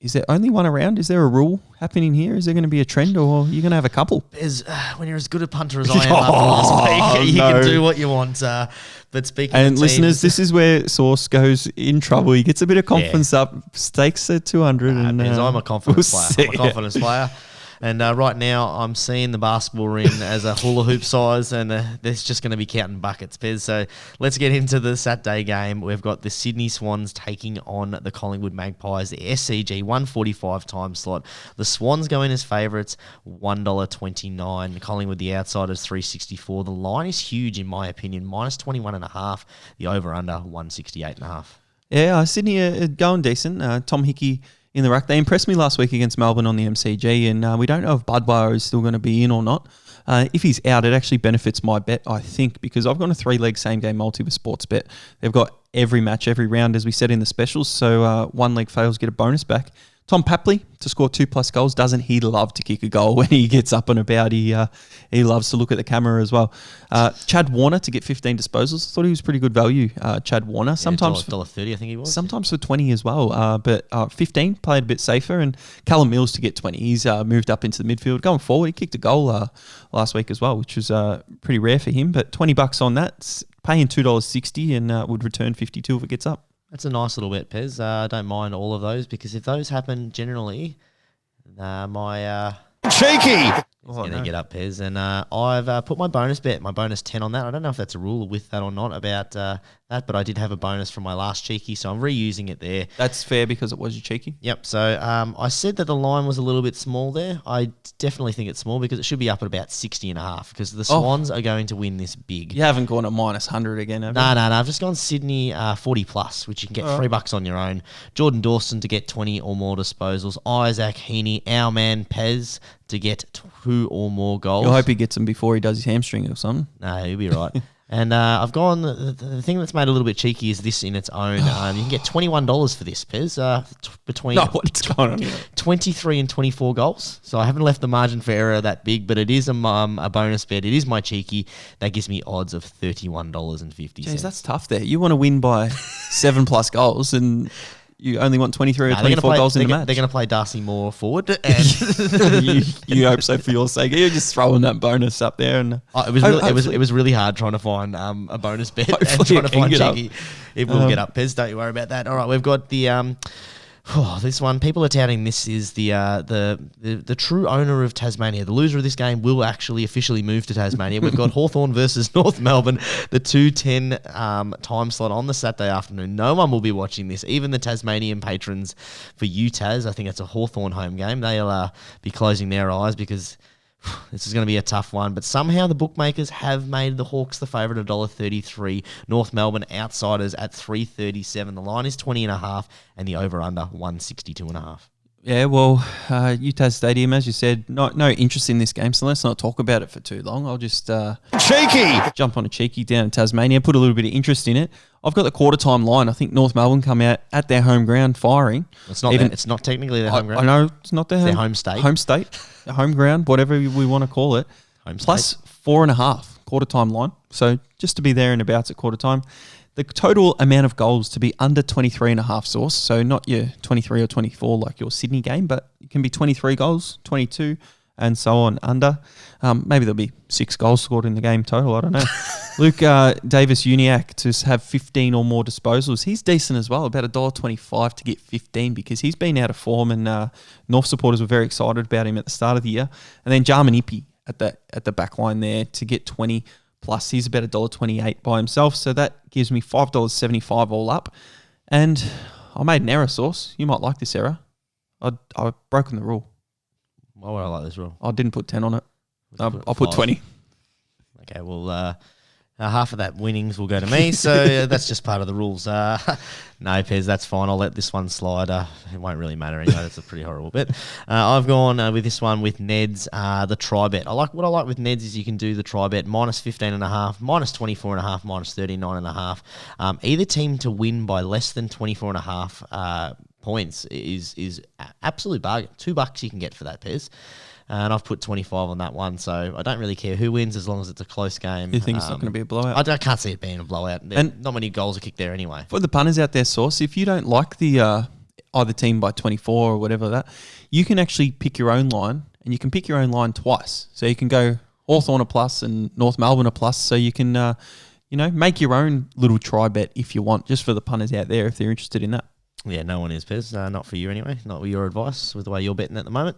Is there only one around? Is there a rule happening here? Is there going to be a trend, or are you going to have a couple? When you're as good a punter as I am after last week, you can do what you want. But speaking of teams, listeners, this is where Sauce goes in trouble. He gets a bit of confidence up, stakes at 200. I'm a confidence player. I'm a confidence player. And right now, I'm seeing the basketball ring as a hula hoop size, and there's just going to be counting buckets, Pez. So let's get into the Saturday game. We've got the Sydney Swans taking on the Collingwood Magpies, the SCG 145 time slot. The Swans go in as favourites, $1.29. Collingwood, the outsiders, $3.64. The line is huge, in my opinion, minus 21.5. The over-under, 168.5. Yeah, Sydney are going decent. Tom Hickey in the ruck. They impressed me last week against Melbourne on the MCG, and we don't know if Budweiser is still going to be in or not. If he's out, it actually benefits my bet, I think, because I've got a 3-leg same-game multi with Sportsbet. They've got every match, every round, as we said in the specials, so 1 leg fails, get a bonus back. Tom Papley to score 2+ goals. Doesn't he love to kick a goal when he gets up and about? He loves to look at the camera as well. Chad Warner to get 15 disposals. I thought he was pretty good value, Chad Warner. Sometimes $1.30, I think he was. Sometimes for 20 as well. But 15, played a bit safer. And Callum Mills to get 20. He's moved up into the midfield. Going forward, he kicked a goal last week as well, which was pretty rare for him. But $20 on that, paying $2.60 and would return 52 if it gets up. That's a nice little bet, Pez. I don't mind all of those because if those happen generally, my... Cheeky! going to get up, Pez. And I've put my bonus bet, my bonus 10 on that. I don't know if that's a rule with that or not about that, but I did have a bonus from my last cheeky, so I'm reusing it there. That's fair because it was your cheeky. Yep. So I said that the line was a little bit small there. I definitely think it's small because it should be up at about 60.5 because the Swans are going to win this big. You haven't gone at minus 100 again, have you? No. I've just gone Sydney 40 plus, which you can get $3 on your own. Jordan Dawson to get 20 or more disposals. Isaac Heaney, our man Pez to get 2 or more goals. I hope he gets them before he does his hamstring or something. No, he'll be right. And I've gone, the thing that's made it a little bit cheeky is this in its own. You can get $21 for this, Pez, between what's going on here? 23 and 24 goals. So I haven't left the margin for error that big, but it is a bonus bet. It is my cheeky. That gives me odds of $31.50. Jeez, that's tough there. You want to win by 7+ goals and you only want 23 or 24 goals in the match. They're going to play Darcy Moore forward. And you hope so for your sake. You're just throwing that bonus up there. And it was really hard trying to find a bonus bet and trying to find cheeky. It will get up, Pez. Don't you worry about that. All right, we've got the this one. People are touting this is the true owner of Tasmania. The loser of this game will actually officially move to Tasmania. We've got Hawthorn versus North Melbourne, the 2:10 time slot on the Saturday afternoon. No one will be watching this, even the Tasmanian patrons for UTAS. I think it's a Hawthorn home game. They'll be closing their eyes because this is going to be a tough one, but somehow the bookmakers have made the Hawks the favourite at $1.33. North Melbourne outsiders at $3.37. The line is 20.5 and the over-under 162.5. Yeah, well, UTAS Stadium, as you said, no interest in this game, so let's not talk about it for too long. I'll just jump on a cheeky down in Tasmania, put a little bit of interest in it. I've got the quarter-time line. I think North Melbourne come out at their home ground firing. It's not technically their home ground. I know it's not their home state. Home state, home ground, whatever we want to call it. Home state. Plus 4.5 quarter-time line. So just to be there and abouts at quarter-time. The total amount of goals to be under 23.5 Source, so not your 23 or 24 like your Sydney game, but it can be 23 goals, 22, and so on under. Maybe there'll be 6 goals scored in the game total, I don't know. Luke Davis-Uniacke to have 15 or more disposals. He's decent as well, about $1.25 to get 15 because he's been out of form and North supporters were very excited about him at the start of the year. And then Jarman Ippy at the back line there to get 20 plus. He's about $1.28 by himself, so that gives me $5.75 all up. And I made an error, Source. You might like this error. I've broken the rule. Why would I like this rule? I didn't put 10 on it. I'll put 20. Okay, well, half of that winnings will go to me, so that's just part of the rules. No, Pez, that's fine. I'll let this one slide. It won't really matter anyway. That's a pretty horrible bet. I've gone with this one with Neds, the try bet. What I like with Neds is you can do the try bet minus 15.5, minus 24.5, minus 39.5. Either team to win by less than 24.5 points is absolute bargain. $2 you can get for that, Pez. And I've put 25 on that one, so I don't really care who wins as long as it's a close game. You think it's not going to be a blowout? I can't see it being a blowout. And not many goals are kicked there anyway. For the punters out there, Source, if you don't like the either team by 24 or whatever that, you can actually pick your own line, and you can pick your own line twice. So you can go Hawthorn a plus and North Melbourne a plus, so you can make your own little try bet if you want, just for the punters out there if they're interested in that. Yeah, no one is, Pez. Not for you anyway. Not with your advice, with the way you're betting at the moment.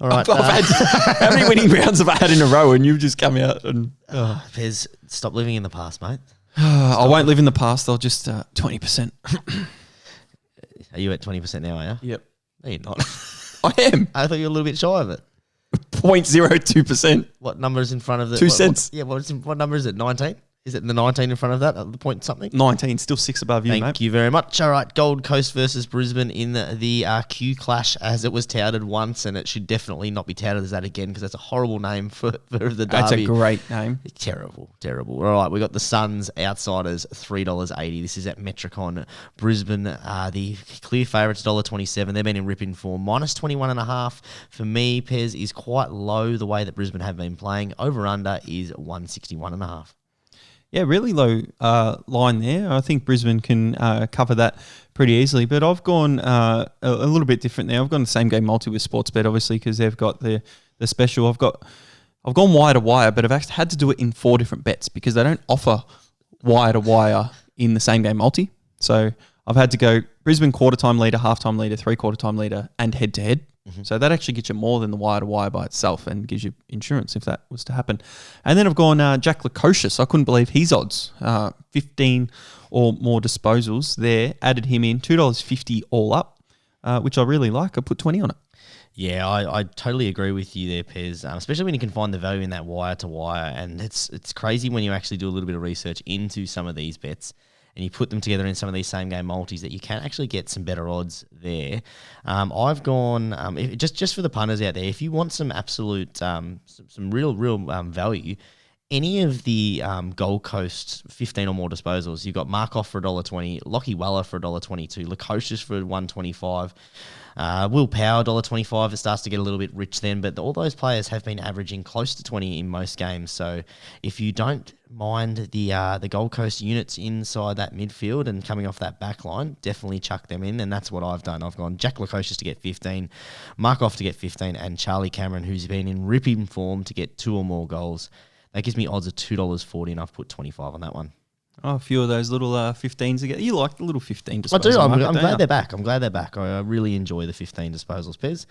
All right. How many winning rounds have I had in a row and you've just come out and... Pez, stop living in the past, mate. I won't live in the past. I'll just 20%. Are you at 20% now, are you? Yep. No, you're not. I am. I thought you were a little bit shy of it. 0.02%. What number is in front of the... 2 cents. What number is it? 19? Is it the 19 in front of that? The point something? 19, still 6 above you, mate. Thank you very much. All right, Gold Coast versus Brisbane in the Q Clash, as it was touted once, and it should definitely not be touted as that again because that's a horrible name for the derby. That's a great name. Terrible. All right, we got the Suns outsiders, $3.80. This is at Metricon. Brisbane, the clear favourites, $1.27. They've been in ripping form. Minus 21.5 for me, Pez, is quite low the way that Brisbane have been playing. Over-under is 161.5. Yeah, really low line there. I think Brisbane can cover that pretty easily. But I've gone a little bit different there. I've gone the same game multi with Sportsbet, obviously, because they've got the special. I've gone wire to wire, but I've actually had to do it in 4 different bets because they don't offer wire to wire in the same game multi. So I've had to go Brisbane quarter time leader, half time leader, 3/4 time leader, and head to head So that actually gets you more than the wire to wire by itself and gives you insurance if that was to happen. And then I've gone Jack Lukosius. I couldn't believe his odds. 15 or more disposals there. Added him in, $2.50 all up, which I really like. I put 20 on it. Yeah, I totally agree with you there, Pez, especially when you can find the value in that wire to wire. And it's crazy when you actually do a little bit of research into some of these bets and you put them together in some of these same game multis that you can actually get some better odds there. I've gone, just for the punters out there, if you want some absolute, some real value, any of the Gold Coast 15 or more disposals, you've got Markov for $1.20, Lockie Weller for $1.22, Lukosius for $1.25, Will Power $1.25. It starts to get a little bit rich then, but all those players have been averaging close to 20 in most games. So if you don't mind the Gold Coast units inside that midfield and coming off that back line, definitely chuck them in, and that's what I've done. I've gone Jack Lukosius to get 15, Markov to get 15, and Charlie Cameron, who's been in ripping form, to get 2 or more goals. That gives me odds of $2.40, and I've put 25 on that one. Oh, a few of those little 15s again. You like the little 15 disposals? I do. I'm market, glad they're back. I'm glad they're back. I really enjoy the 15 disposals, Pez.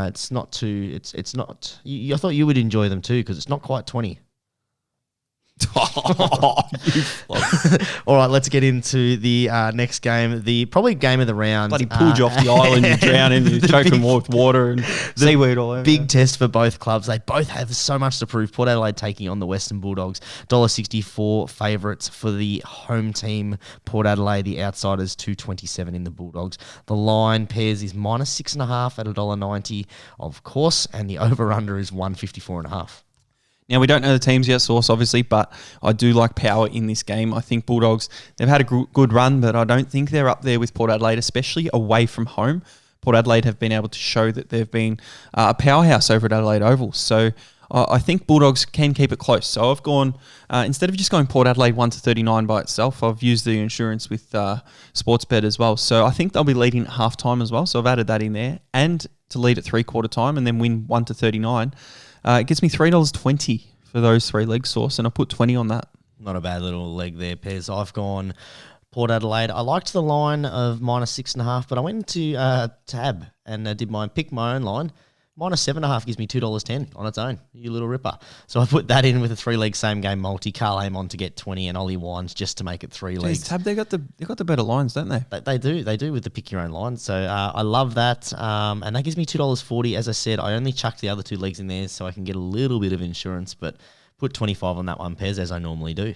It's not too. It's not. I thought you would enjoy them too because it's not quite 20. All right, let's get into the next game. The probably game of the round. Bloody pulled you off the island, you're drowning, you're choking with water and seaweed all over. Big test for both clubs. They both have so much to prove. Port Adelaide taking on the Western Bulldogs. $1.64 favourites for the home team. Port Adelaide, the outsiders, $2.27 in the Bulldogs. The line pairs is -6.5 at $1.90, of course, and the over/under is 154.5. Now, we don't know the teams yet, Source, obviously, but I do like power in this game. I think Bulldogs, they've had a good run, but I don't think they're up there with Port Adelaide, especially away from home. Port Adelaide have been able to show that they've been a powerhouse over at Adelaide Oval. So I think Bulldogs can keep it close. So I've gone, instead of just going Port Adelaide 1-39 by itself, I've used the insurance with Sportsbet as well. So I think they'll be leading at halftime as well. So I've added that in there. And to lead at 3/4 time and then win 1-39. It gets me $3.20 for those 3 legs, Source, and I put 20 on that. Not a bad little leg there, Pez. I've gone Port Adelaide. I liked the line of -6.5, but I went into Tab and did pick my own line. -7.5 gives me $2.10 on its own. You little ripper. So I put that in with a 3-leg same game multi. Carl Amon to get 20 and Ollie Wines just to make it 3 legs. Tab, they got the better lines, don't they? They do with the pick your own line. So I love that. And that gives me $2.40. As I said, I only chucked the other 2 legs in there so I can get a little bit of insurance, but put 25 on that one, Pez, as I normally do.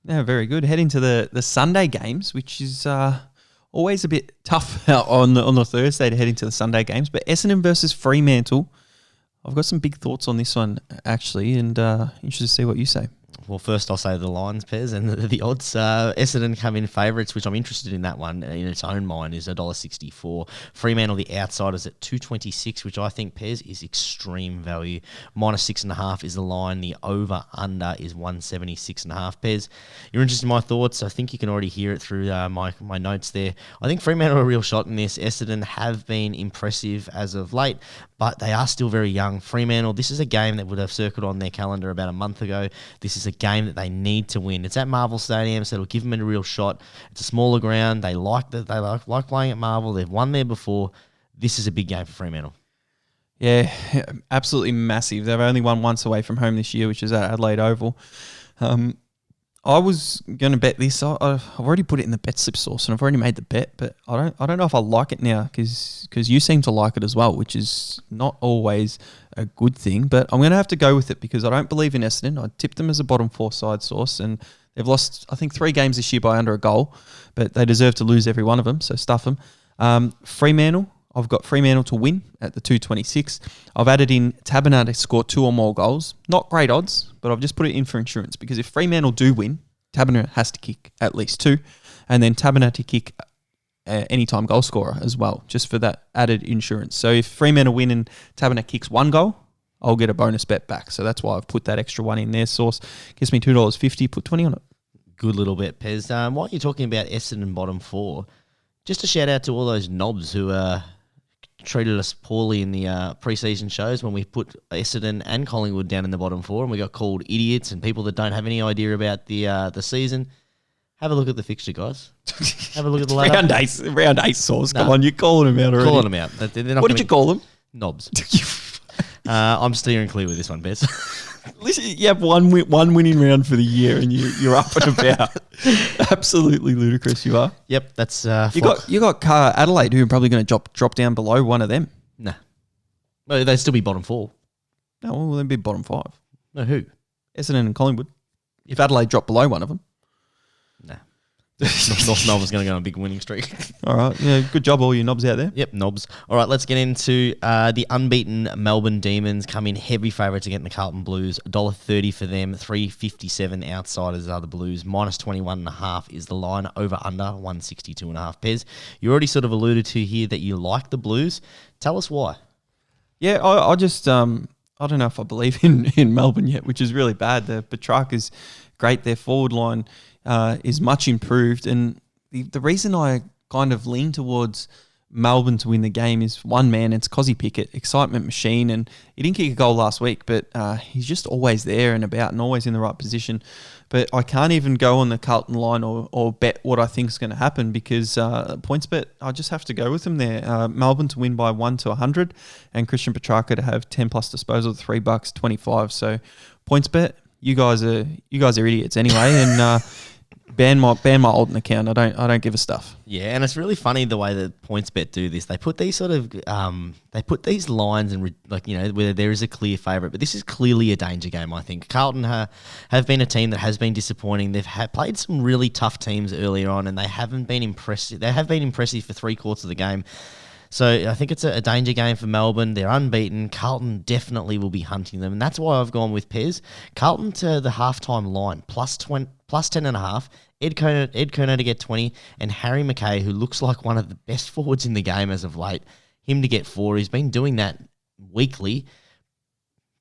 Yeah, very good. Heading to the Sunday games, which is always a bit tough on the Thursday to head into the Sunday games. But Essendon versus Fremantle, I've got some big thoughts on this one, actually, and interested to see what you say. Well, first I'll say the lines, Pez, and the odds. Essendon come in favourites, which I'm interested in that one in its own mind, is $1.64. Fremantle, the outsiders, at $2.26, which I think, Pez, is extreme value. -6.5 is the line. The over-under is 176.5. Pez, you're interested in my thoughts. I think you can already hear it through my notes there. I think Fremantle are a real shot in this. Essendon have been impressive as of late, but they are still very young. Fremantle, this is a game that would have circled on their calendar about a month ago. This is a game that they need to win. It's at Marvel Stadium, so it'll give them a real shot. It's a smaller ground. They like playing at Marvel. They've won there before. This is a big game for Fremantle. Yeah, absolutely massive. They've only won once away from home this year, which is at Adelaide Oval. I was going to bet this. I've already put it in the betslip Source, and I've already made the bet, but I don't know if I like it now because you seem to like it as well, which is not always a good thing. But I'm going to have to go with it because I don't believe in Essendon. I tipped them as a bottom 4 side, Source, and they've lost, I think, 3 games this year by under a goal, but they deserve to lose every one of them, so stuff them. Fremantle, I've got Fremantle to win at the 2.26. I've added in Taberner to score 2 or more goals. Not great odds, but I've just put it in for insurance because if Fremantle do win, Taberner has to kick at least 2, and then Taberner to kick anytime goal scorer as well, just for that added insurance. So if Fremantle win and Taberner kicks 1 goal, I'll get a bonus bet back. So that's why I've put that extra one in there. Source gives me $2.50, put 20 on it. Good little bet, Pez. While you're talking about Essendon bottom 4, just a shout out to all those knobs who treated us poorly in the pre-season shows when we put Essendon and Collingwood down in the bottom 4 and we got called idiots and people that don't have any idea about the season. Have a look at the fixture, guys. Have a look at the ladder. round 8 Source. Come on, you're calling them out already. Calling them out. What did you call them? Knobs. I'm steering clear with this one, Bez. Listen, you have one winning round for the year, and you're up and about. Absolutely ludicrous, you are. Yep, that's You got Adelaide, who are probably going to drop down below one of them. Nah. Well, they'd still be bottom 4. No, well, they'd be bottom 5. No, who? Essendon and Collingwood. If Adelaide dropped below one of them. Nah. North Melbourne's going to go on a big winning streak. All right. Yeah, good job, all you knobs out there. Yep, knobs. All right, let's get into the unbeaten Melbourne Demons. Come in heavy favourites against the Carlton Blues. $1.30 for them. $3.57 outsiders are the Blues. Minus 21.5 is the line. Over under 162.5. Pez, you already sort of alluded to here that you like the Blues. Tell us why. Yeah, I just I don't know if I believe in Melbourne yet, which is really bad. The Petrarca's great. Their forward line is much improved, and the reason I kind of lean towards Melbourne to win the game is one man. It's Cozzy Pickett, excitement machine, and he didn't kick a goal last week, but he's just always there and about and always in the right position. But I can't even go on the Carlton line or bet what I think is going to happen because points bet, I just have to go with them there. Melbourne to win by 1 to 100 and Christian Petrarca to have 10 plus disposal, $3.25. So points bet, you guys are idiots anyway, and ban my Alton account. I don't give a stuff. Yeah, and it's really funny the way that PointsBet do this. They put these sort of they put these lines and where there is a clear favourite, but this is clearly a danger game. I think Carlton have been a team that has been disappointing. They've played some really tough teams earlier on, and they haven't been impressive. They have been impressive for 3/4 of the game. So I think it's a danger game for Melbourne. They're unbeaten. Carlton definitely will be hunting them, and that's why I've gone with Pez. Carlton to the halftime line plus 10.5. Ed Kerner to get 20, and Harry McKay, who looks like one of the best forwards in the game as of late, him to get 4. He's been doing that weekly.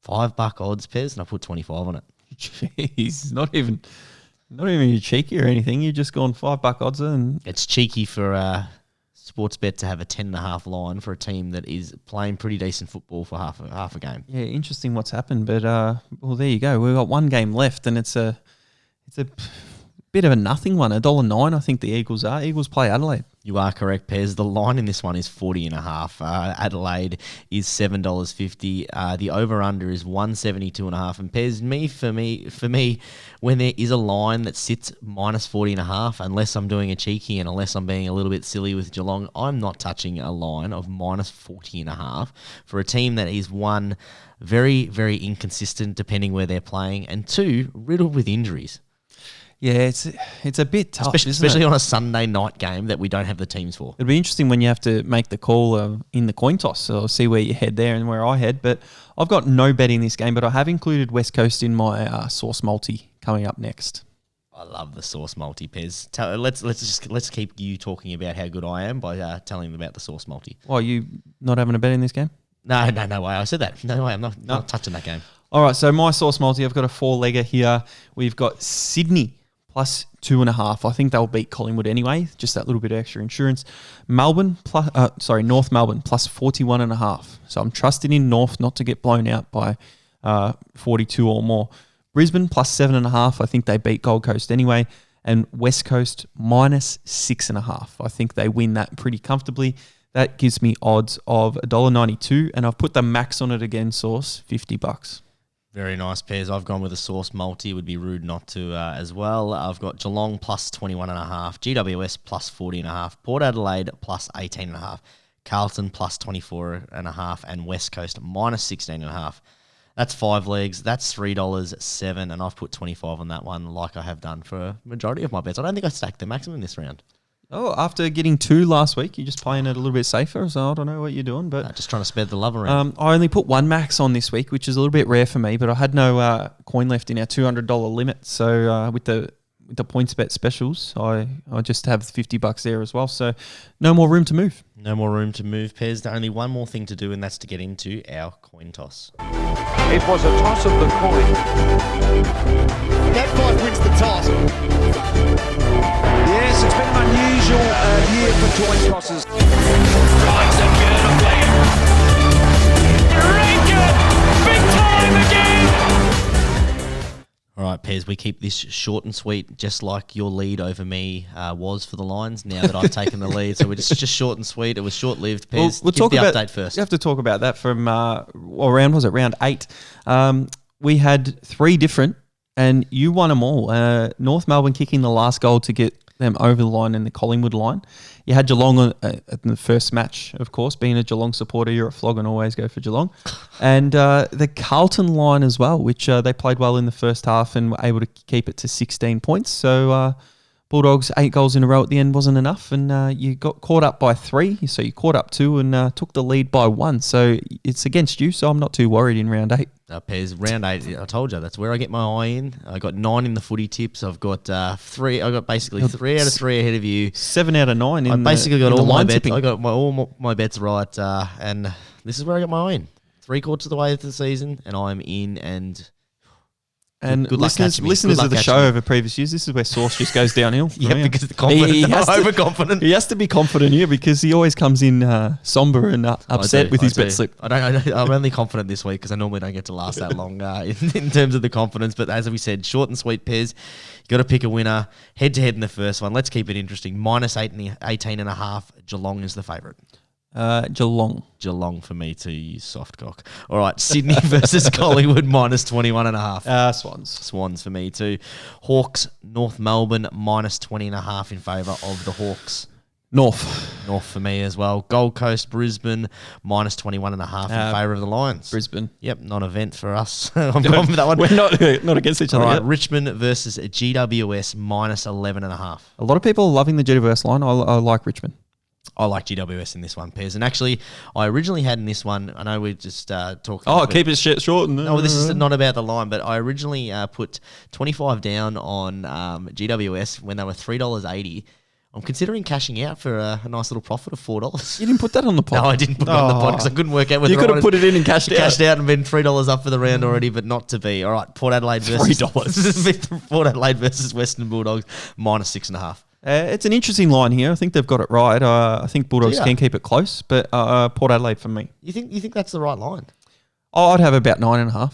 $5 odds, Pez, and I put 25 on it. Jeez, not even cheeky or anything. You're just gone $5 odds, and it's cheeky for Sportsbet to have a 10.5 line for a team that is playing pretty decent football for half a game. Yeah, interesting what's happened, but well, there you go. We've got one game left, and it's a bit of a nothing one. $1.09, I think the Eagles are. Eagles play Adelaide. You are correct, Pez. The line in this one is 40.5. Adelaide is $7.50. The over/under is 172.5. And Pez, for me, when there is a line that sits minus 40.5, unless I'm doing a cheeky and unless I'm being a little bit silly with Geelong, I'm not touching a line of minus 40.5 for a team that is one, very, very inconsistent depending where they're playing, and two, riddled with injuries. Yeah, it's a bit tough, especially on a Sunday night game that we don't have the teams for. It'll be interesting when you have to make the call in the coin toss, so I'll see where you head there and where I head. But I've got no bet in this game, but I have included West Coast in my sauce multi coming up next. I love the sauce multi, Pez. Let's keep you talking about how good I am by telling them about the sauce multi. Why, are you not having a bet in this game? No way. I said that. No way. I'm not touching that game. All right, so my sauce multi, I've got a 4-legger here. We've got Sydney plus 2.5. I think they'll beat Collingwood anyway. Just that little bit of extra insurance. North Melbourne plus 41.5. So I'm trusting in North not to get blown out by 42 or more. Brisbane plus 7.5. I think they beat Gold Coast anyway. And West Coast minus 6.5. I think they win that pretty comfortably. That gives me odds of $1.92, and I've put the max on it again, Sauce, $50. Very nice, Pairs. I've gone with a sauce multi. It would be rude not to as well. I've got Geelong plus 21.5, GWS plus 40.5, Port Adelaide plus 18.5, Carlton plus 24.5, and West Coast minus 16.5. That's 5 legs. That's $3.07, and I've put 25 on that one like I have done for a majority of my bets. I don't think I stacked the maximum this round. Oh, after getting 2 last week, you're just playing it a little bit safer, so I don't know what you're doing. But just trying to spread the love around. I only put 1 max on this week, which is a little bit rare for me, but I had no coin left in our $200 limit. So with the points bet specials, I just have $50 there as well. So no more room to move. No more room to move, Pez. Only one more thing to do, and that's to get into our coin toss. It was a toss of the coin. That 5 wins the toss. Yes, it's been an unusual year for coin tosses. Finds it beautifully. Eureka! Big time again! All right, Pez, we keep this short and sweet, just like your lead over me was for the Lions. Now that I've taken the lead, so it's just short and sweet. It was short-lived. Pez, we'll give talk the about update first. You have to talk about that from round 8. We had 3 different, and you won them all. North Melbourne kicking the last goal to get them over the line in the Collingwood line. You had Geelong at the first match, of course. Being a Geelong supporter, you're a flog and always go for Geelong. And the Carlton line as well, which they played well in the first half and were able to keep it to 16 points. So Bulldogs, 8 goals in a row at the end wasn't enough, and you got caught up by 3. So you caught up 2 and took the lead by 1. So it's against you, so I'm not too worried in round 8. Pez, round 8, I told you, that's where I get my eye in. I got 9 in the footy tips. I've got 3. I got basically 3 out of 3 ahead of you. 7 out of 9. I basically got all my bets. Tipping. I got all my bets right, and this is where I got my eye in. 3/4 of the way through the season, and I'm in. And good luck listeners of the show over previous years, this is where Sauce just goes downhill. Yeah, because the confident, overconfident. He has to be confident here because he always comes in somber and upset with his bet slip. I'm only confident this week because I normally don't get to last that long in terms of the confidence. But as we said, short and sweet, Pez. You got to pick a winner. Head to head in the first one. Let's keep it interesting. -8 18.5. Geelong is the favourite. Geelong for me too, you soft cock. All right, Sydney versus Collingwood -21.5. Swans for me too. Hawks, North Melbourne -20.5 in favour of the Hawks. North for me as well. Gold Coast, Brisbane -21.5 in favour of the Lions. Brisbane. Yep, non-event for us. I'm going with that one. We're not against each other. All right, yet. Richmond versus GWS -11.5. A lot of people are loving the GWS line. I like Richmond. I like GWS in this one, Pez. And actually, I originally had in this one, I know we just talked... keep it short. No, this is not about the line, but I originally put 25 down on GWS when they were $3.80. I'm considering cashing out for a nice little profit of $4. You didn't put that on the pod? No, I didn't put it on the pod because I couldn't work out whether you could have put it in and cashed out. Cashed out and been $3 up for the round already, but not to be. All right, Port Adelaide versus... $3. Port Adelaide versus Western Bulldogs -6.5. It's an interesting line here. I think they've got it right. I think Bulldogs can keep it close, but Port Adelaide for me. You think that's the right line? I'd have about 9.5.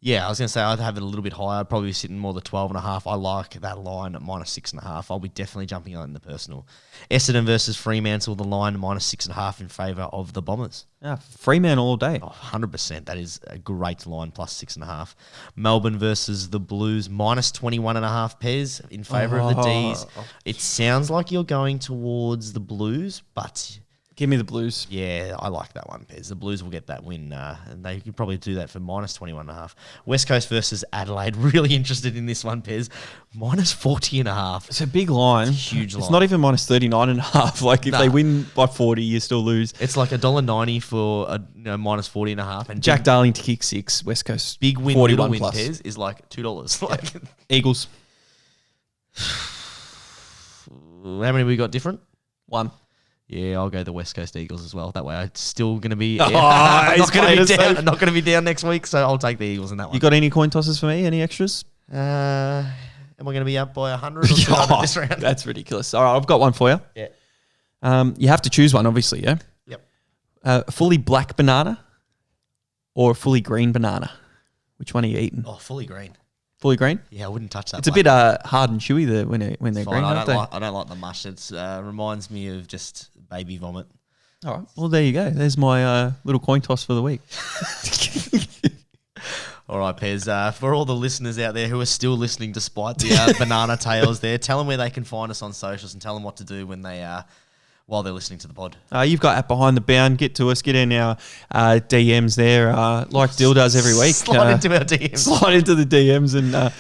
Yeah, I was going to say I'd have it a little bit higher. I'd probably be sitting more the 12.5. I like that line at -6.5. I'll be definitely jumping on in the personal. Essendon versus Fremantle, the line -6.5 in favour of the Bombers. Yeah, Fremantle all day. 100%. That is a great line, +6.5. Melbourne versus the Blues, -21.5 Pez in favour of the Ds. It sounds like you're going towards the Blues, but... Give me the Blues. Yeah, I like that one, Pez. The Blues will get that win, and they could probably do that for -21.5. West Coast versus Adelaide. Really interested in this one, Pez. -40.5. It's a big line. It's a huge line. It's not even -39.5. Like if they win by 40, you still lose. It's like $1.90 for a -40.5. And Jack Darling to kick 6. West Coast big win, 41 win, plus. Pez is like $2. Like Eagles. How many we got different? 1. Yeah, I'll go the West Coast Eagles as well. That way, I'm still going to be I'm not going to be down next week, so I'll take the Eagles in that one. You got any coin tosses for me? Any extras? Am I going to be up by 100 or 200 this round? That's ridiculous. All right, I've got one for you. Yeah. You have to choose one, obviously, yeah? Yep. Fully black banana or a fully green banana? Which one are you eating? Oh, fully green. Fully green? Yeah, I wouldn't touch that. It's a bit hard and chewy there when they're green, I aren't they? I don't like the mush. It reminds me of just baby vomit. All right. Well, there you go. There's my little coin toss for the week. All right, Pez. For all the listeners out there who are still listening despite the banana tales there, tell them where they can find us on socials and tell them what to do when they while they're listening to the pod. You've got at Behind the Bound. Get to us. Get in our DMs there, like Dill does every week. Slide into our DMs. Slide into the DMs and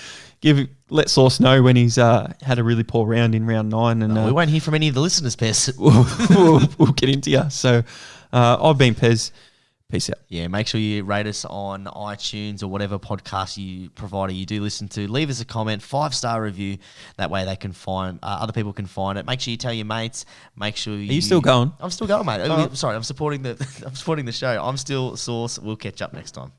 let Sauce know when he's had a really poor round in round 9. And we won't hear from any of the listeners, Pez. we'll get into you. So I've been Pez. Peace out. Yeah, make sure you rate us on iTunes or whatever podcast provider you do listen to. Leave us a comment, 5-star review. That way they can find other people can find it. Make sure you tell your mates. Make sure you. Are you still going? I'm still going, mate. Sorry, I'm supporting the show. I'm still Sauce. We'll catch up next time.